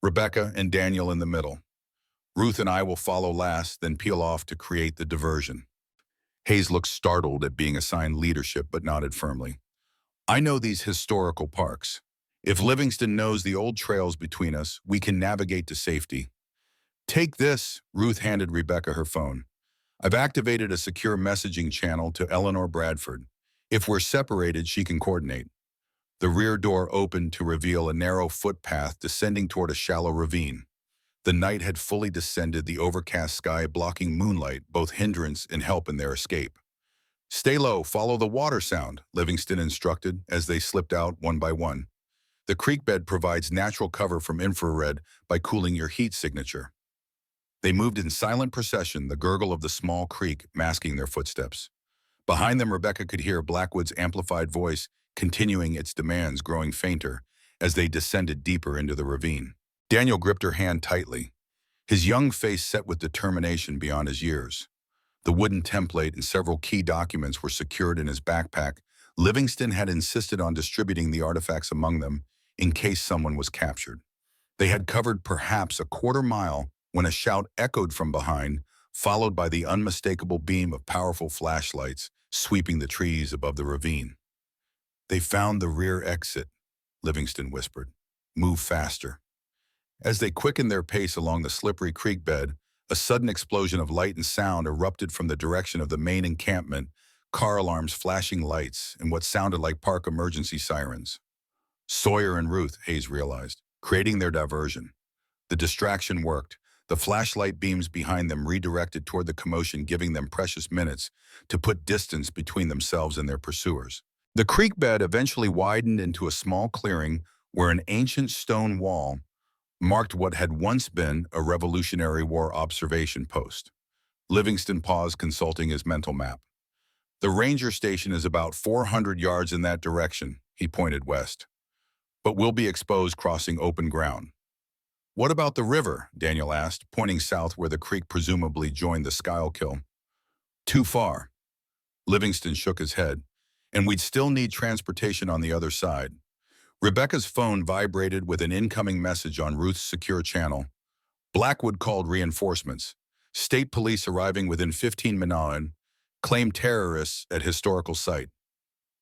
Rebecca and Daniel in the middle. Ruth and I will follow last, then peel off to create the diversion. Hayes looked startled at being assigned leadership, but nodded firmly. I know these historical parks. If Livingston knows the old trails between us, we can navigate to safety. Take this, Ruth handed Rebecca her phone. I've activated a secure messaging channel to Eleanor Bradford. If we're separated, she can coordinate. The rear door opened to reveal a narrow footpath descending toward a shallow ravine. The night had fully descended, the overcast sky blocking moonlight, both hindrance and help in their escape. Stay low, follow the water sound, Livingston instructed as they slipped out one by one. The creek bed provides natural cover from infrared by cooling your heat signature. They moved in silent procession, the gurgle of the small creek masking their footsteps. Behind them, Rebecca could hear Blackwood's amplified voice continuing its demands, growing fainter as they descended deeper into the ravine. Daniel gripped her hand tightly, his young face set with determination beyond his years. The wooden template and several key documents were secured in his backpack. Livingston had insisted on distributing the artifacts among them in case someone was captured. They had covered perhaps a quarter-mile when a shout echoed from behind, followed by the unmistakable beam of powerful flashlights sweeping the trees above the ravine. "They found the rear exit," Livingston whispered. "Move faster." As they quickened their pace along the slippery creek bed, a sudden explosion of light and sound erupted from the direction of the main encampment, car alarms, flashing lights, and what sounded like park emergency sirens. Sawyer and Ruth, Hayes realized, creating their diversion. The distraction worked. The flashlight beams behind them redirected toward the commotion, giving them precious minutes to put distance between themselves and their pursuers. The creek bed eventually widened into a small clearing where an ancient stone wall marked what had once been a Revolutionary War observation post. Livingston paused, consulting his mental map. "The ranger station is about 400 yards in that direction," he pointed west. "But we'll be exposed crossing open ground." "What about the river?" Daniel asked, pointing south where the creek presumably joined the Schuylkill. "Too far." Livingston shook his head. "And we'd still need transportation on the other side." Rebecca's phone vibrated with an incoming message on Ruth's secure channel. Blackwood called reinforcements. State police arriving within 15 minutes, claimed terrorists at historical site.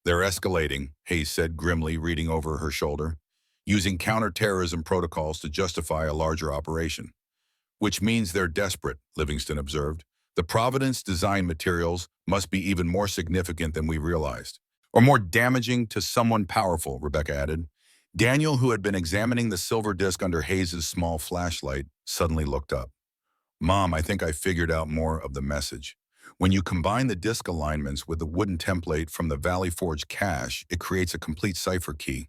"They're escalating," Hayes said grimly, reading over her shoulder, "using counterterrorism protocols to justify a larger operation." "Which means they're desperate," Livingston observed. "The Providence design materials must be even more significant than we realized. Or more damaging to someone powerful," Rebecca added. Daniel, who had been examining the silver disc under Hayes's small flashlight, suddenly looked up. "Mom, I think I figured out more of the message. When you combine the disc alignments with the wooden template from the Valley Forge cache, it creates a complete cipher key."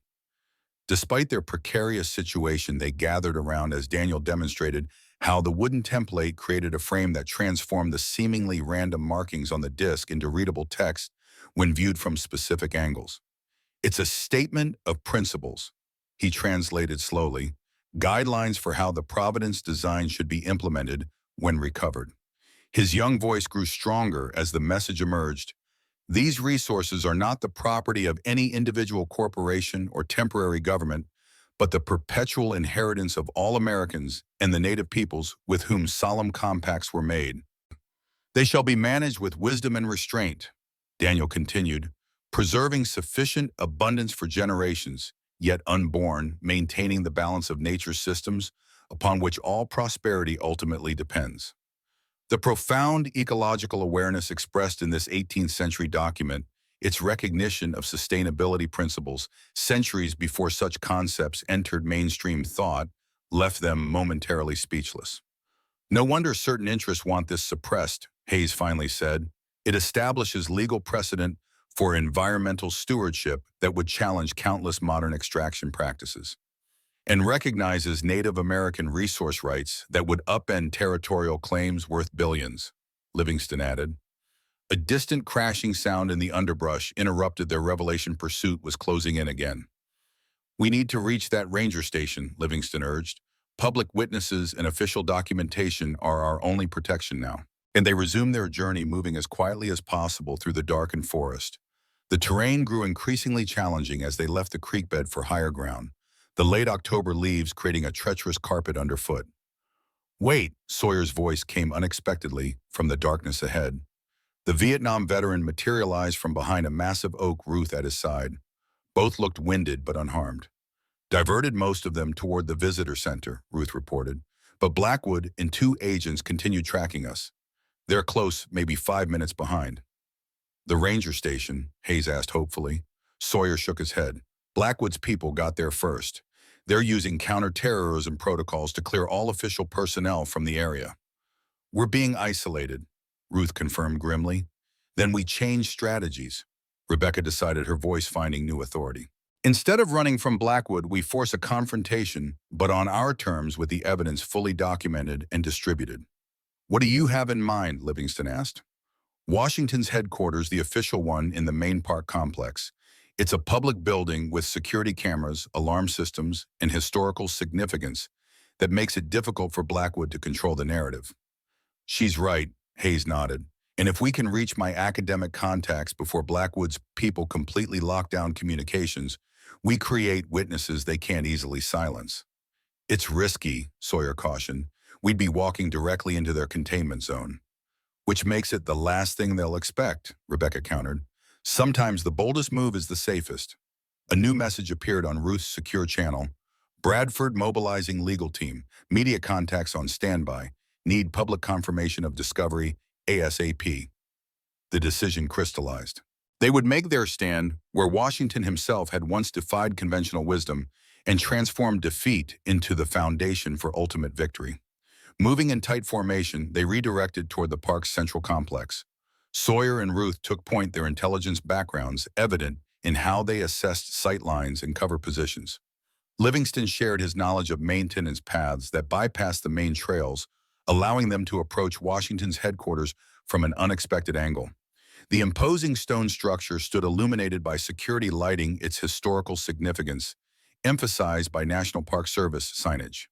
Despite their precarious situation, they gathered around as Daniel demonstrated how the wooden template created a frame that transformed the seemingly random markings on the disc into readable text when viewed from specific angles. "It's a statement of principles," he translated slowly, "guidelines for how the Providence design should be implemented when recovered." His young voice grew stronger as the message emerged. "These resources are not the property of any individual corporation or temporary government, but the perpetual inheritance of all Americans and the native peoples with whom solemn compacts were made. They shall be managed with wisdom and restraint," Daniel continued, "preserving sufficient abundance for generations, yet unborn, maintaining the balance of nature's systems upon which all prosperity ultimately depends." The profound ecological awareness expressed in this 18th century document, its recognition of sustainability principles centuries before such concepts entered mainstream thought, left them momentarily speechless. "No wonder certain interests want this suppressed," Hayes finally said. "It establishes legal precedent for environmental stewardship that would challenge countless modern extraction practices, and recognizes Native American resource rights that would upend territorial claims worth billions," Livingston added. A distant crashing sound in the underbrush interrupted their revelation. Pursuit was closing in again. "We need to reach that ranger station," Livingston urged. "Public witnesses and official documentation are our only protection now." And they resumed their journey, moving as quietly as possible through the darkened forest. The terrain grew increasingly challenging as they left the creek bed for higher ground, the late October leaves creating a treacherous carpet underfoot. "Wait," Sawyer's voice came unexpectedly from the darkness ahead. The Vietnam veteran materialized from behind a massive oak, Ruth at his side. Both looked winded but unharmed. "Diverted most of them toward the visitor center," Ruth reported. "But Blackwood and 2 agents continued tracking us. They're close, maybe 5 minutes behind." "The ranger station?" Hayes asked hopefully. Sawyer shook his head. "Blackwood's people got there first. They're using counterterrorism protocols to clear all official personnel from the area." "We're being isolated," Ruth confirmed grimly. "Then we changed strategies," Rebecca decided, her voice finding new authority. "Instead of running from Blackwood, we force a confrontation, but on our terms with the evidence fully documented and distributed." "What do you have in mind?" Livingston asked. "Washington's headquarters, the official one in the main park complex. It's a public building with security cameras, alarm systems, and historical significance that makes it difficult for Blackwood to control the narrative." "She's right," Hayes nodded. "And if we can reach my academic contacts before Blackwood's people completely lock down communications, we create witnesses they can't easily silence." "It's risky," Sawyer cautioned. "We'd be walking directly into their containment zone." "Which makes it the last thing they'll expect," Rebecca countered. "Sometimes the boldest move is the safest." A new message appeared on Ruth's secure channel. "Bradford mobilizing legal team. Media contacts on standby. Need public confirmation of discovery ASAP." The decision crystallized. They would make their stand where Washington himself had once defied conventional wisdom and transformed defeat into the foundation for ultimate victory. Moving in tight formation, they redirected toward the park's central complex. Sawyer and Ruth took point, their intelligence backgrounds evident in how they assessed sight lines and cover positions. Livingston shared his knowledge of maintenance paths that bypassed the main trails, allowing them to approach Washington's headquarters from an unexpected angle. The imposing stone structure stood illuminated by security lighting, its historical significance emphasized by National Park Service signage.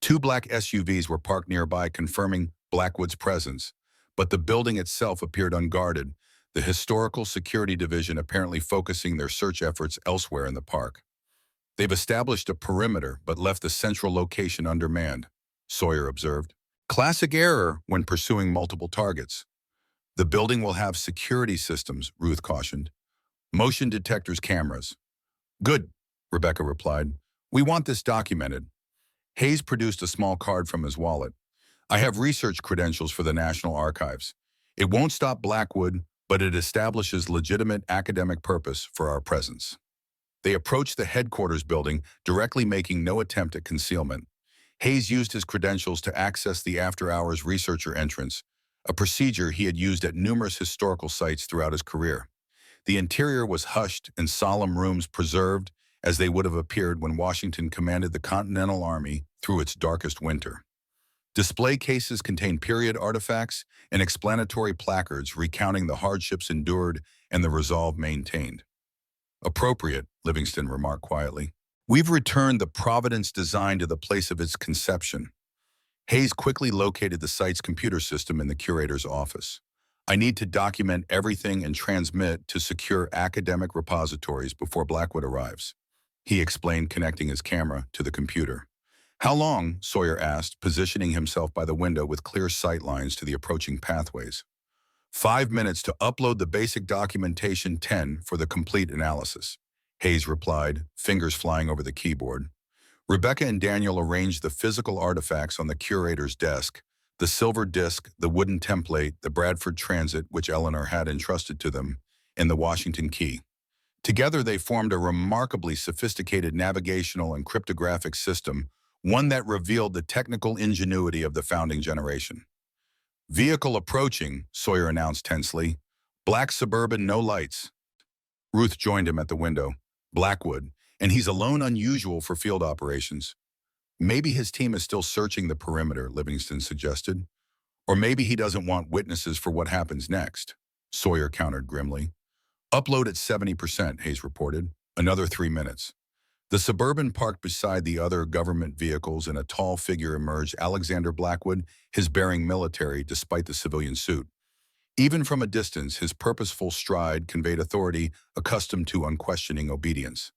Two black SUVs were parked nearby, confirming Blackwood's presence, but the building itself appeared unguarded, the historical security division apparently focusing their search efforts elsewhere in the park. "They've established a perimeter but left the central location undermanned," Sawyer observed. "Classic error when pursuing multiple targets." "The building will have security systems," Ruth cautioned. "Motion detectors, cameras." "Good," Rebecca replied. "We want this documented." Hayes produced a small card from his wallet. "I have research credentials for the National Archives. It won't stop Blackwood, but it establishes legitimate academic purpose for our presence." They approached the headquarters building, directly making no attempt at concealment. Hayes used his credentials to access the after-hours researcher entrance, a procedure he had used at numerous historical sites throughout his career. The interior was hushed and solemn, rooms preserved as they would have appeared when Washington commanded the Continental Army through its darkest winter. Display cases contained period artifacts and explanatory placards recounting the hardships endured and the resolve maintained. "Appropriate," Livingston remarked quietly. "We've returned the Providence design to the place of its conception." Hayes quickly located the site's computer system in the curator's office. "I need to document everything and transmit to secure academic repositories before Blackwood arrives," he explained, connecting his camera to the computer. "How long?" Sawyer asked, positioning himself by the window with clear sight lines to the approaching pathways. 5 minutes to upload the basic documentation, 10 for the complete analysis," Hayes replied, fingers flying over the keyboard. Rebecca and Daniel arranged the physical artifacts on the curator's desk: the silver disc, the wooden template, the Bradford transit, which Eleanor had entrusted to them, and the Washington key. Together they formed a remarkably sophisticated navigational and cryptographic system, one that revealed the technical ingenuity of the founding generation. "Vehicle approaching," Sawyer announced tensely. "Black Suburban, no lights." Ruth joined him at the window. "Blackwood, and he's alone, unusual for field operations." "Maybe his team is still searching the perimeter," Livingston suggested. "Or maybe he doesn't want witnesses for what happens next," Sawyer countered grimly. "Upload at 70%, Hayes reported. Another 3 minutes. The Suburban parked beside the other government vehicles, and a tall figure emerged: Alexander Blackwood, his bearing military despite the civilian suit. Even from a distance, his purposeful stride conveyed authority, accustomed to unquestioning obedience.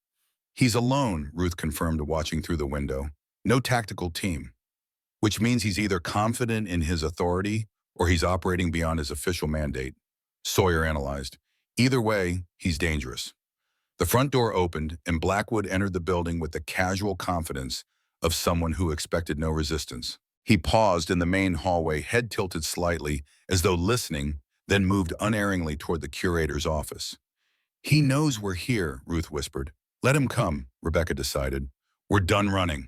"He's alone," Ruth confirmed, watching through the window. "No tactical team." "Which means he's either confident in his authority or he's operating beyond his official mandate," Sawyer analyzed. "Either way, he's dangerous." The front door opened, and Blackwood entered the building with the casual confidence of someone who expected no resistance. He paused in the main hallway, head tilted slightly, as though listening, then moved unerringly toward the curator's office. "He knows we're here," Ruth whispered. "Let him come," Rebecca decided. "We're done running."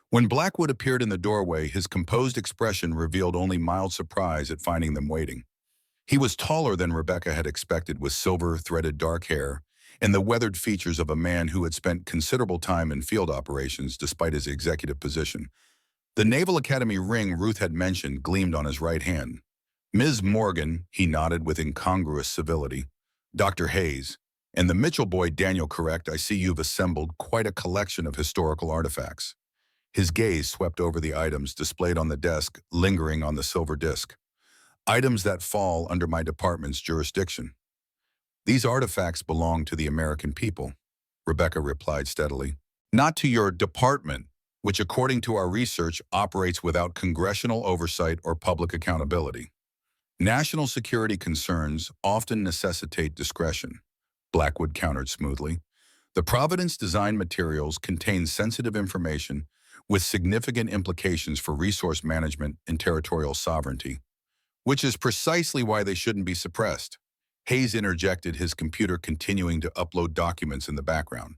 When Blackwood appeared in the doorway, his composed expression revealed only mild surprise at finding them waiting. He was taller than Rebecca had expected, with silver-threaded dark hair and the weathered features of a man who had spent considerable time in field operations despite his executive position. The Naval Academy ring Ruth had mentioned gleamed on his right hand. Ms. Morgan, he nodded with incongruous civility. Dr. Hayes, and the Mitchell boy Daniel, correct, I see you've assembled quite a collection of historical artifacts. His gaze swept over the items displayed on the desk, lingering on the silver disc. Items that fall under my department's jurisdiction. These artifacts belong to the American people, Rebecca replied steadily. Not to your department, which according to our research operates without congressional oversight or public accountability. National security concerns often necessitate discretion, Blackwood countered smoothly. The Providence design materials contain sensitive information with significant implications for resource management and territorial sovereignty, which is precisely why they shouldn't be suppressed. Hayes interjected, his computer continuing to upload documents in the background.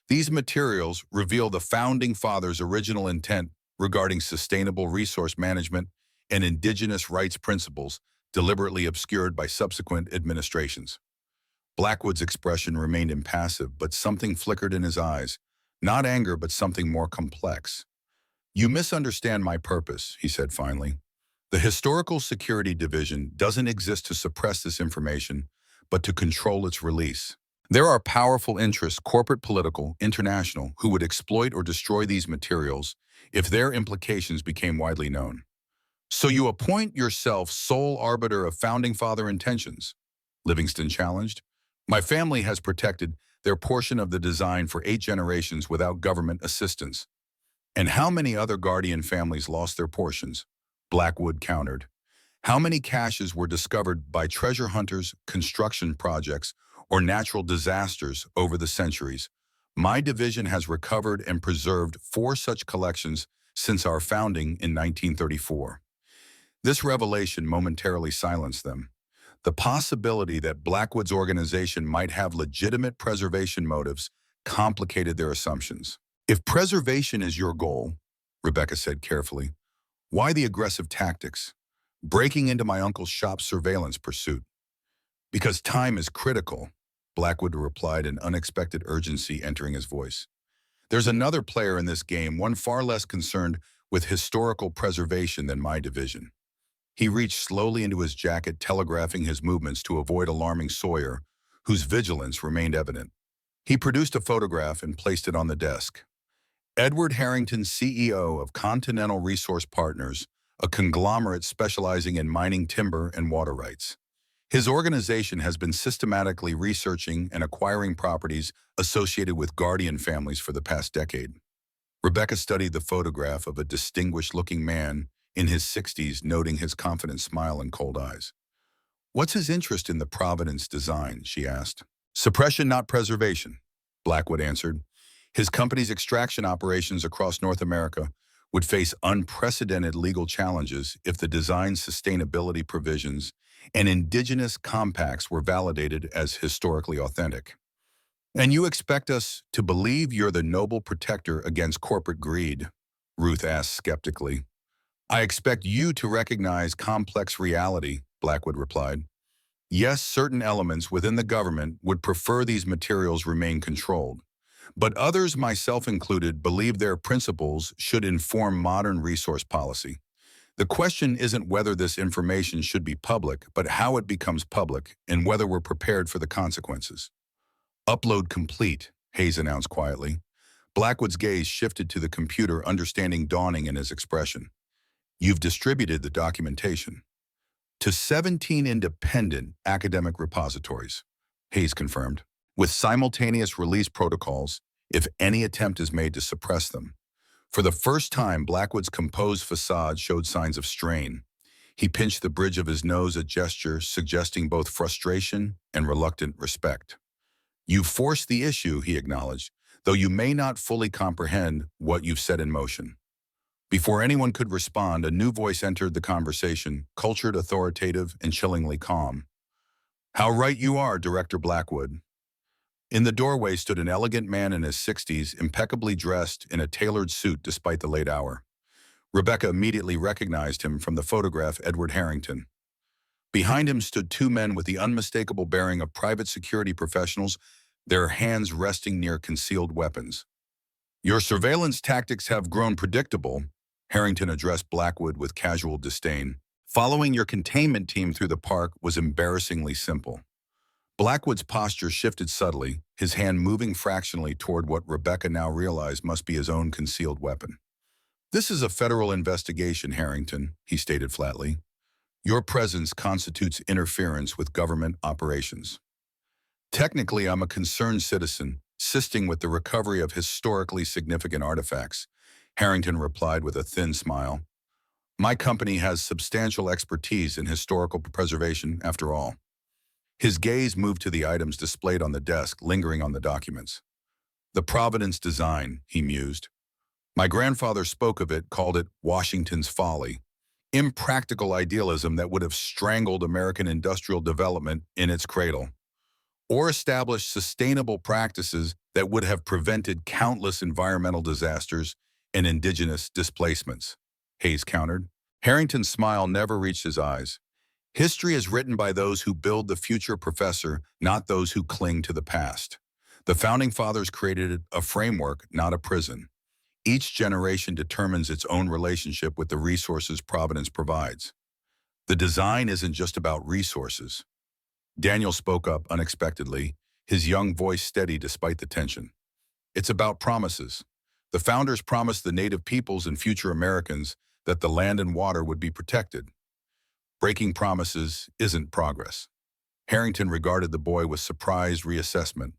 These materials reveal the Founding Fathers' original intent regarding sustainable resource management and indigenous rights principles, deliberately obscured by subsequent administrations. Blackwood's expression remained impassive, but something flickered in his eyes. Not anger, but something more complex. You misunderstand my purpose, he said finally. The Historical Security Division doesn't exist to suppress this information, but to control its release. There are powerful interests, corporate, political, international, who would exploit or destroy these materials if their implications became widely known. So you appoint yourself sole arbiter of Founding Father intentions? Livingston challenged. My family has protected their portion of the design for 8 generations without government assistance. And how many other Guardian families lost their portions? Blackwood countered. How many caches were discovered by treasure hunters, construction projects, or natural disasters over the centuries? My division has recovered and preserved 4 such collections since our founding in 1934. This revelation momentarily silenced them. The possibility that Blackwood's organization might have legitimate preservation motives complicated their assumptions. If preservation is your goal, Rebecca said carefully, why the aggressive tactics? Breaking into my uncle's shop's surveillance pursuit. Because time is critical, Blackwood replied, an unexpected urgency entering his voice. There's another player in this game, one far less concerned with historical preservation than my division. He reached slowly into his jacket, telegraphing his movements to avoid alarming Sawyer, whose vigilance remained evident. He produced a photograph and placed it on the desk. Edward Harrington, CEO of Continental Resource Partners, a conglomerate specializing in mining timber and water rights. His organization has been systematically researching and acquiring properties associated with Guardian families for the past decade. Rebecca studied the photograph of a distinguished-looking man in his 60s, noting his confident smile and cold eyes. What's his interest in the Providence design, she asked. Suppression, not preservation, Blackwood answered. His company's extraction operations across North America would face unprecedented legal challenges if the design's sustainability provisions and indigenous compacts were validated as historically authentic. And you expect us to believe you're the noble protector against corporate greed? Ruth asked skeptically. I expect you to recognize complex reality, Blackwood replied. Yes, certain elements within the government would prefer these materials remain controlled, but others, myself included, believe their principles should inform modern resource policy. The question isn't whether this information should be public, but how it becomes public and whether we're prepared for the consequences. Upload complete, Hayes announced quietly. Blackwood's gaze shifted to the computer, understanding dawning in his expression. You've distributed the documentation to 17 independent academic repositories, Hayes confirmed, with simultaneous release protocols if any attempt is made to suppress them. For the first time, Blackwood's composed facade showed signs of strain. He pinched the bridge of his nose, a gesture suggesting both frustration and reluctant respect. You forced the issue, he acknowledged, though you may not fully comprehend what you've set in motion. Before anyone could respond, a new voice entered the conversation, cultured, authoritative, and chillingly calm. How right you are, Director Blackwood. In the doorway stood an elegant man in his 60s, impeccably dressed in a tailored suit despite the late hour. Rebecca immediately recognized him from the photograph, Edward Harrington. Behind him stood 2 men with the unmistakable bearing of private security professionals, their hands resting near concealed weapons. Your surveillance tactics have grown predictable, Harrington addressed Blackwood with casual disdain. Following your containment team through the park was embarrassingly simple. Blackwood's posture shifted subtly, his hand moving fractionally toward what Rebecca now realized must be his own concealed weapon. This is a federal investigation, Harrington, he stated flatly. Your presence constitutes interference with government operations. Technically, I'm a concerned citizen, assisting with the recovery of historically significant artifacts, Harrington replied with a thin smile. My company has substantial expertise in historical preservation, after all. His gaze moved to the items displayed on the desk, lingering on the documents. The Providence design, he mused. My grandfather spoke of it, called it Washington's folly, impractical idealism that would have strangled American industrial development in its cradle, or established sustainable practices that would have prevented countless environmental disasters and indigenous displacements, Hayes countered. Harrington's smile never reached his eyes. History is written by those who build the future, Professor, not those who cling to the past. The Founding Fathers created a framework, not a prison. Each generation determines its own relationship with the resources Providence provides. The design isn't just about resources. Daniel spoke up unexpectedly, his young voice steady despite the tension. It's about promises. The founders promised the native peoples and future Americans that the land and water would be protected. Breaking promises isn't progress. Harrington regarded the boy with surprised reassessment.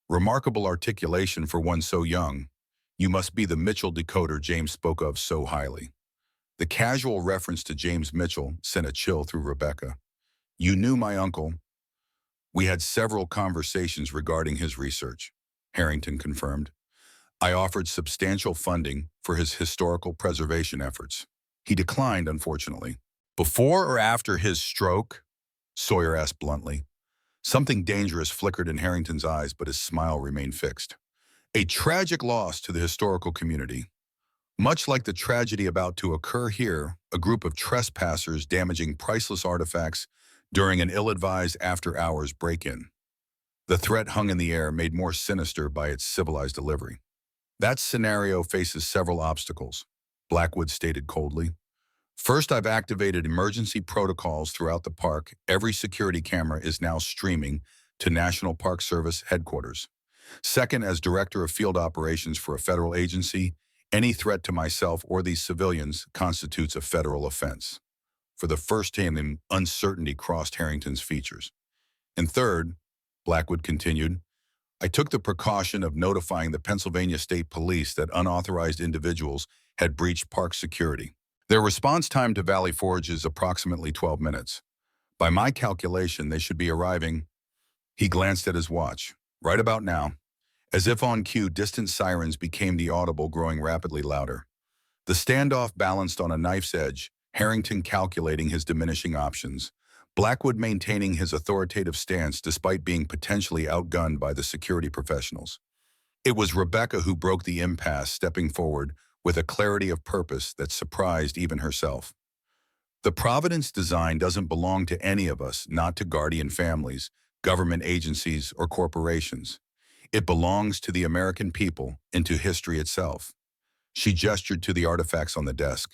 Remarkable articulation for one so young. You must be the Mitchell decoder James spoke of so highly. The casual reference to James Mitchell sent a chill through Rebecca. You knew my uncle. We had several conversations regarding his research, Harrington confirmed. I offered substantial funding for his historical preservation efforts. He declined, unfortunately. Before or after his stroke? Sawyer asked bluntly. Something dangerous flickered in Harrington's eyes, but his smile remained fixed. A tragic loss to the historical community. Much like the tragedy about to occur here, a group of trespassers damaging priceless artifacts during an ill-advised after-hours break-in. The threat hung in the air, made more sinister by its civilized delivery. That scenario faces several obstacles, Blackwood stated coldly. First, I've activated emergency protocols throughout the park. Every security camera is now streaming to National Park Service headquarters. Second, as Director of Field Operations for a federal agency, any threat to myself or these civilians constitutes a federal offense. For the first time, uncertainty crossed Harrington's features. And third, Blackwood continued, I took the precaution of notifying the Pennsylvania State Police that unauthorized individuals had breached park security. Their response time to Valley Forge is approximately 12 minutes. By my calculation, they should be arriving. He glanced at his watch. Right about now. As if on cue, distant sirens became the audible, growing rapidly louder. The standoff balanced on a knife's edge, Harrington calculating his diminishing options, Blackwood maintaining his authoritative stance despite being potentially outgunned by the security professionals. It was Rebecca who broke the impasse, stepping forward with a clarity of purpose that surprised even herself. The Providence design doesn't belong to any of us, not to guardian families, government agencies, or corporations. It belongs to the American people and to history itself. She gestured to the artifacts on the desk.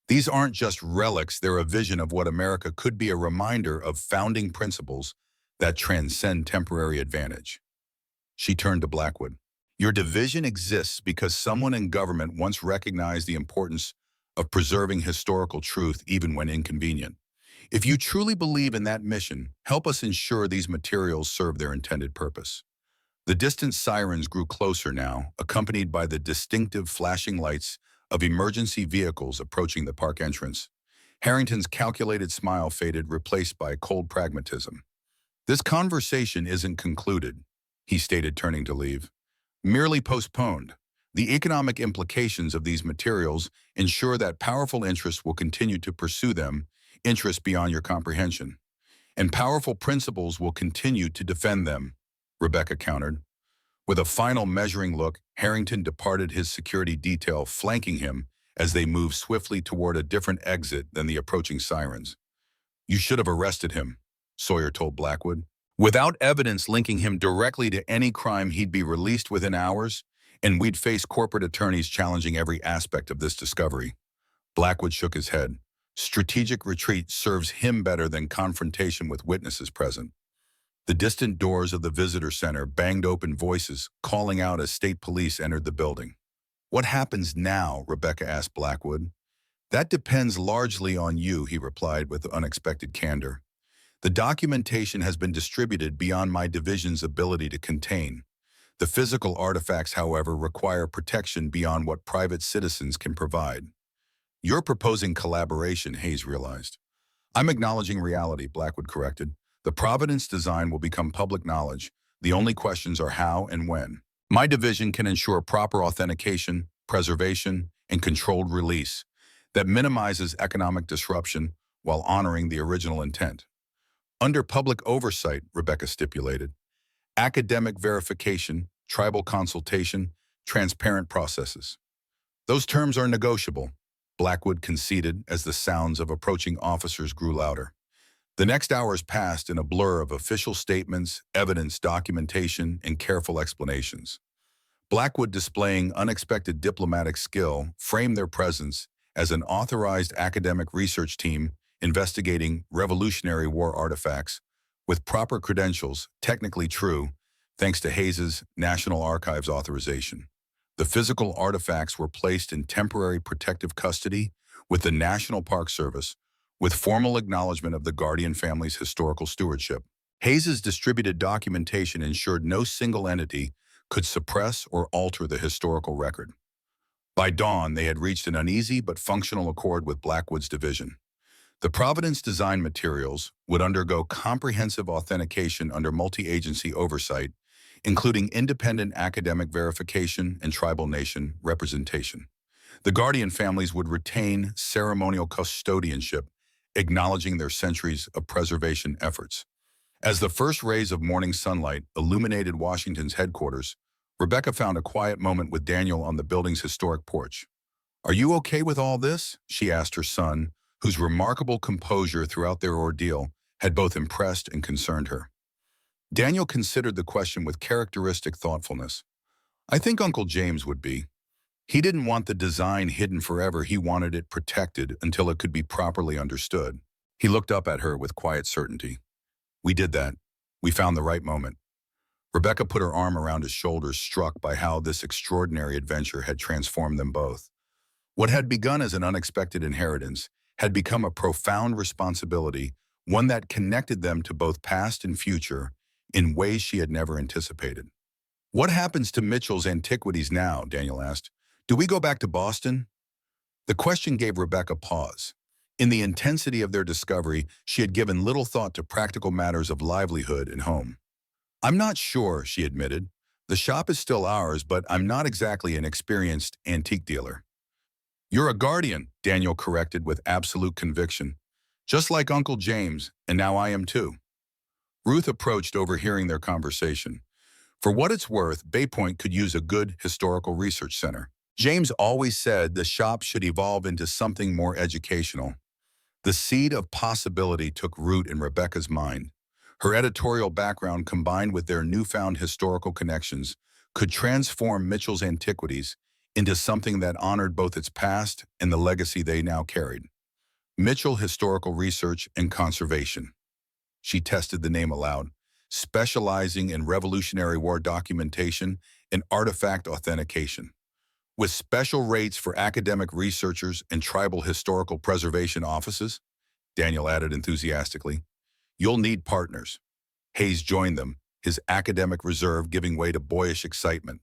These aren't just relics, they're a vision of what America could be, a reminder of founding principles that transcend temporary advantage. She turned to Blackwood. Your division exists because someone in government once recognized the importance of preserving historical truth even when inconvenient. If you truly believe in that mission, help us ensure these materials serve their intended purpose. The distant sirens grew closer now, accompanied by the distinctive flashing lights of emergency vehicles approaching the park entrance. Harrington's calculated smile faded, replaced by cold pragmatism. This conversation isn't concluded, he stated, turning to leave. Merely postponed. The economic implications of these materials ensure that powerful interests will continue to pursue them, interests beyond your comprehension. And powerful principles will continue to defend them, Rebecca countered. With a final measuring look, Harrington departed his security detail, flanking him as they moved swiftly toward a different exit than the approaching sirens. You should have arrested him, Sawyer told Blackwood. Without evidence linking him directly to any crime, he'd be released within hours, and we'd face corporate attorneys challenging every aspect of this discovery. Blackwood shook his head. Strategic retreat serves him better than confrontation with witnesses present. The distant doors of the visitor center banged open, voices calling out as state police entered the building. What happens now? Rebecca asked Blackwood. That depends largely on you, he replied with unexpected candor. The documentation has been distributed beyond my division's ability to contain. The physical artifacts, however, require protection beyond what private citizens can provide. You're proposing collaboration, Hayes realized. I'm acknowledging reality, Blackwood corrected. The Providence design will become public knowledge. The only questions are how and when. My division can ensure proper authentication, preservation, and controlled release that minimizes economic disruption while honoring the original intent. Under public oversight, Rebecca stipulated, academic verification, tribal consultation, transparent processes. Those terms are negotiable, Blackwood conceded as the sounds of approaching officers grew louder. The next hours passed in a blur of official statements, evidence, documentation, and careful explanations. Blackwood, displaying unexpected diplomatic skill, framed their presence as an authorized academic research team investigating Revolutionary War artifacts with proper credentials, technically true, thanks to Hayes's National Archives authorization. The physical artifacts were placed in temporary protective custody with the National Park Service, with formal acknowledgement of the Guardian family's historical stewardship. Hayes's distributed documentation ensured no single entity could suppress or alter the historical record. By dawn, they had reached an uneasy but functional accord with Blackwood's division. The Providence design materials would undergo comprehensive authentication under multi-agency oversight, including independent academic verification and tribal nation representation. The Guardian families would retain ceremonial custodianship, acknowledging their centuries of preservation efforts. As the first rays of morning sunlight illuminated Washington's headquarters, Rebecca found a quiet moment with Daniel on the building's historic porch. "Are you okay with all this?" she asked her son, whose remarkable composure throughout their ordeal had both impressed and concerned her. Daniel considered the question with characteristic thoughtfulness. "I think Uncle James would be. He didn't want the design hidden forever. He wanted it protected until it could be properly understood." He looked up at her with quiet certainty. "We did that. We found the right moment." Rebecca put her arm around his shoulders, struck by how this extraordinary adventure had transformed them both. What had begun as an unexpected inheritance had become a profound responsibility, one that connected them to both past and future in ways she had never anticipated. "What happens to Mitchell's antiquities now?" Daniel asked. "Do we go back to Boston?" The question gave Rebecca pause. In the intensity of their discovery, she had given little thought to practical matters of livelihood and home. "I'm not sure," she admitted. "The shop is still ours, but I'm not exactly an experienced antique dealer." "You're a guardian," Daniel corrected with absolute conviction. "Just like Uncle James, and now I am too." Ruth approached, overhearing their conversation. "For what it's worth, Bay Point could use a good historical research center. James always said the shop should evolve into something more educational." The seed of possibility took root in Rebecca's mind. Her editorial background, combined with their newfound historical connections, could transform Mitchell's Antiquities into something that honored both its past and the legacy they now carried. Mitchell Historical Research and Conservation. She tested the name aloud, specializing in Revolutionary War documentation and artifact authentication. With special rates for academic researchers and tribal historical preservation offices, Daniel added enthusiastically. "You'll need partners." Hayes joined them, his academic reserve giving way to boyish excitement.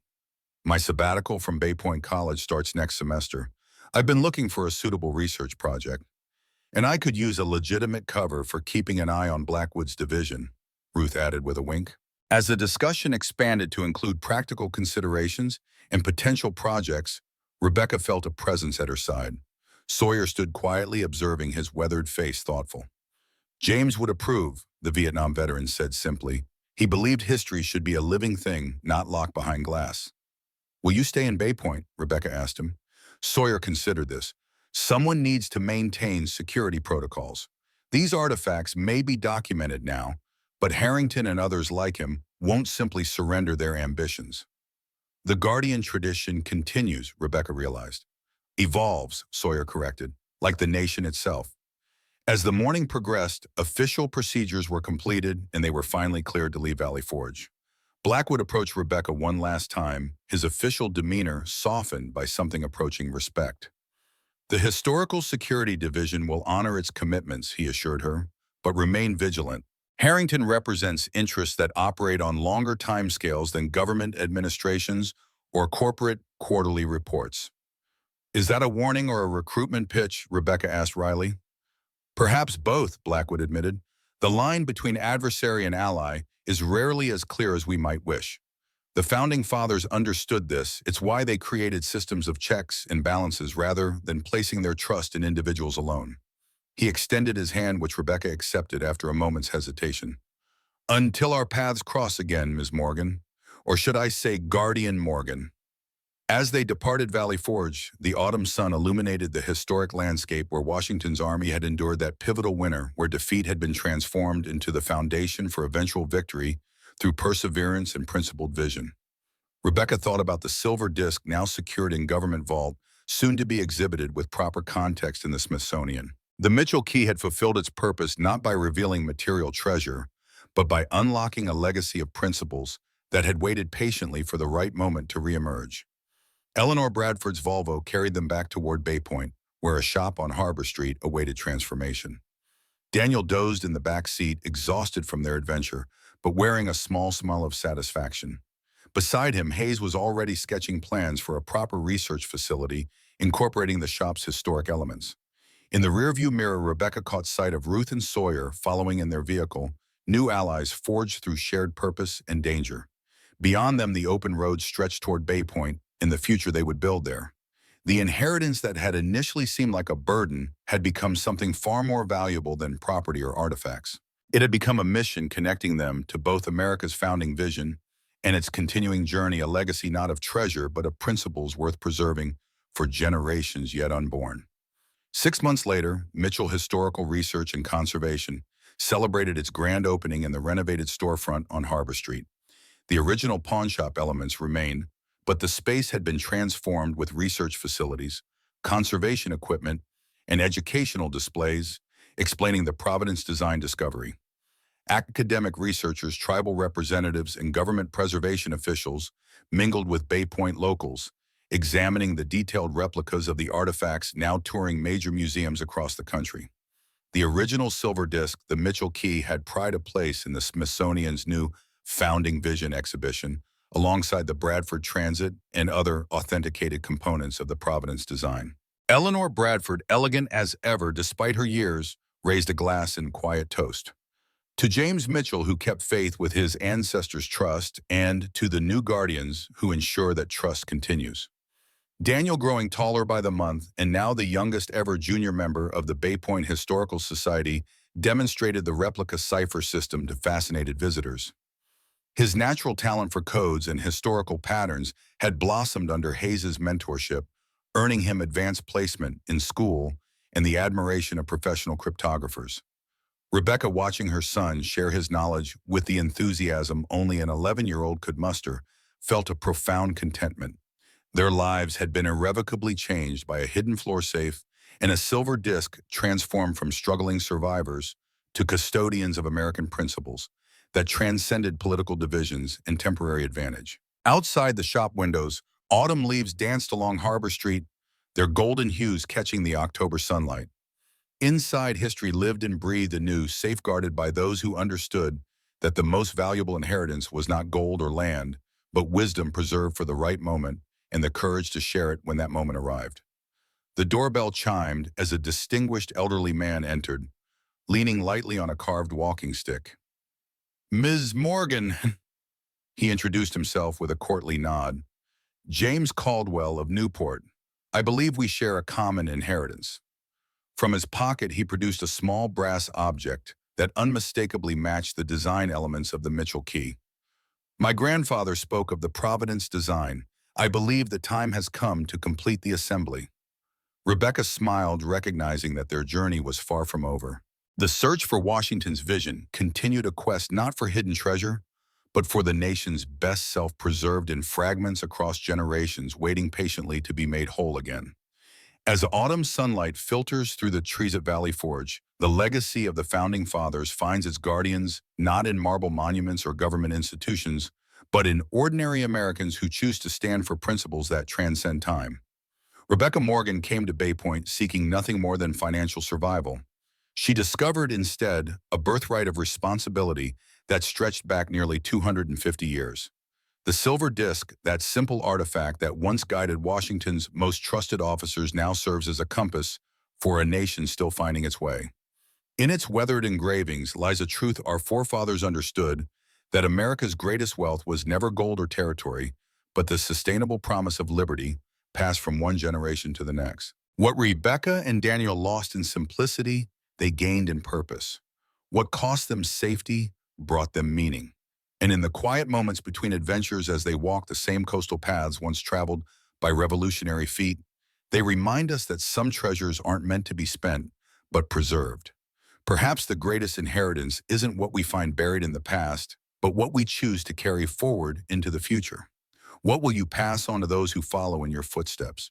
"My sabbatical from Bay Point College starts next semester. I've been looking for a suitable research project. And I could use a legitimate cover for keeping an eye on Blackwood's division," Ruth added with a wink. As the discussion expanded to include practical considerations and potential projects, Rebecca felt a presence at her side. Sawyer stood quietly, observing, his weathered face thoughtful. "James would approve," the Vietnam veteran said simply. "He believed history should be a living thing, not locked behind glass." "Will you stay in Bay Point?" Rebecca asked him. Sawyer considered this. "Someone needs to maintain security protocols. These artifacts may be documented now, but Harrington and others like him won't simply surrender their ambitions." "The Guardian tradition continues," Rebecca realized. "Evolves," Sawyer corrected. like the nation itself. As the morning progressed, official procedures were completed and they were finally cleared to leave Valley Forge. Blackwood approached Rebecca one last time, his official demeanor softened by something approaching respect. The Historical Security Division will honor its commitments, he assured her, but remain vigilant. Harrington represents interests that operate on longer timescales than government administrations or corporate quarterly reports. Is that a warning or a recruitment pitch? Rebecca asked Riley. Perhaps both, Blackwood admitted. The line between adversary and ally is rarely as clear as we might wish. The Founding Fathers understood this. It's why they created systems of checks and balances rather than placing their trust in individuals alone. He extended his hand, which Rebecca accepted after a moment's hesitation. Until our paths cross again, Ms. Morgan. Or should I say Guardian Morgan. As they departed Valley Forge, the autumn sun illuminated the historic landscape where Washington's army had endured that pivotal winter where defeat had been transformed into the foundation for eventual victory through perseverance and principled vision. Rebecca thought about the silver disc now secured in government vault, soon to be exhibited with proper context in the Smithsonian. The Mitchell Key had fulfilled its purpose not by revealing material treasure, but by unlocking a legacy of principles that had waited patiently for the right moment to reemerge. Eleanor Bradford's Volvo carried them back toward Bay Point, where a shop on Harbor Street awaited transformation. Daniel dozed in the back seat, exhausted from their adventure, but wearing a small smile of satisfaction. Beside him, Hayes was already sketching plans for a proper research facility incorporating the shop's historic elements. In the rearview mirror, Rebecca caught sight of Ruth and Sawyer following in their vehicle, new allies forged through shared purpose and danger. Beyond them, the open road stretched toward Bay Point and the future they would build there. The inheritance that had initially seemed like a burden had become something far more valuable than property or artifacts. It had become a mission connecting them to both America's founding vision and its continuing journey, a legacy not of treasure but of principles worth preserving for generations yet unborn. 6 months later, Mitchell Historical Research and Conservation celebrated its grand opening in the renovated storefront on Harbor Street. The original pawnshop elements remain, but the space had been transformed with research facilities, conservation equipment, and educational displays explaining the Providence design discovery. Academic researchers, tribal representatives, and government preservation officials mingled with Bay Point locals, examining the detailed replicas of the artifacts now touring major museums across the country. The original silver disc, the Mitchell Key, had pride of place in the Smithsonian's new Founding Vision exhibition, alongside the Bradford Transit and other authenticated components of the Providence design. Eleanor Bradford, elegant as ever despite her years, raised a glass in quiet toast. To James Mitchell, who kept faith with his ancestors' trust, and to the new guardians who ensure that trust continues. Daniel, growing taller by the month and now the youngest ever junior member of the Bay Point Historical Society, demonstrated the replica cipher system to fascinated visitors. His natural talent for codes and historical patterns had blossomed under Hayes's mentorship, earning him advanced placement in school and the admiration of professional cryptographers. Rebecca, watching her son share his knowledge with the enthusiasm only an 11-year-old could muster, felt a profound contentment. Their lives had been irrevocably changed by a hidden floor safe and a silver disc transformed from struggling survivors to custodians of American principles that transcended political divisions and temporary advantage. Outside the shop windows, autumn leaves danced along Harbor Street, their golden hues catching the October sunlight. Inside, history lived and breathed anew, safeguarded by those who understood that the most valuable inheritance was not gold or land, but wisdom preserved for the right moment and the courage to share it when that moment arrived. The doorbell chimed as a distinguished elderly man entered, leaning lightly on a carved walking stick. Ms. Morgan, he introduced himself with a courtly nod. James Caldwell of Newport. I believe we share a common inheritance. From his pocket, he produced a small brass object that unmistakably matched the design elements of the Mitchell Key. My grandfather spoke of the Providence design. I believe the time has come to complete the assembly. Rebecca smiled, recognizing that their journey was far from over. The search for Washington's vision continued, a quest not for hidden treasure, but for the nation's best self preserved in fragments across generations, waiting patiently to be made whole again. As autumn sunlight filters through the trees at Valley Forge, the legacy of the Founding Fathers finds its guardians not in marble monuments or government institutions, but in ordinary Americans who choose to stand for principles that transcend time. Rebecca Morgan came to Bay Point seeking nothing more than financial survival. She discovered instead a birthright of responsibility that stretched back nearly 250 years. The silver disc, that simple artifact that once guided Washington's most trusted officers, now serves as a compass for a nation still finding its way. In its weathered engravings lies a truth our forefathers understood, that America's greatest wealth was never gold or territory, but the sustainable promise of liberty passed from one generation to the next. What Rebecca and Daniel lost in simplicity, they gained in purpose. What cost them safety brought them meaning. And in the quiet moments between adventures as they walk the same coastal paths once traveled by revolutionary feet, they remind us that some treasures aren't meant to be spent, but preserved. Perhaps the greatest inheritance isn't what we find buried in the past, but what we choose to carry forward into the future. What will you pass on to those who follow in your footsteps?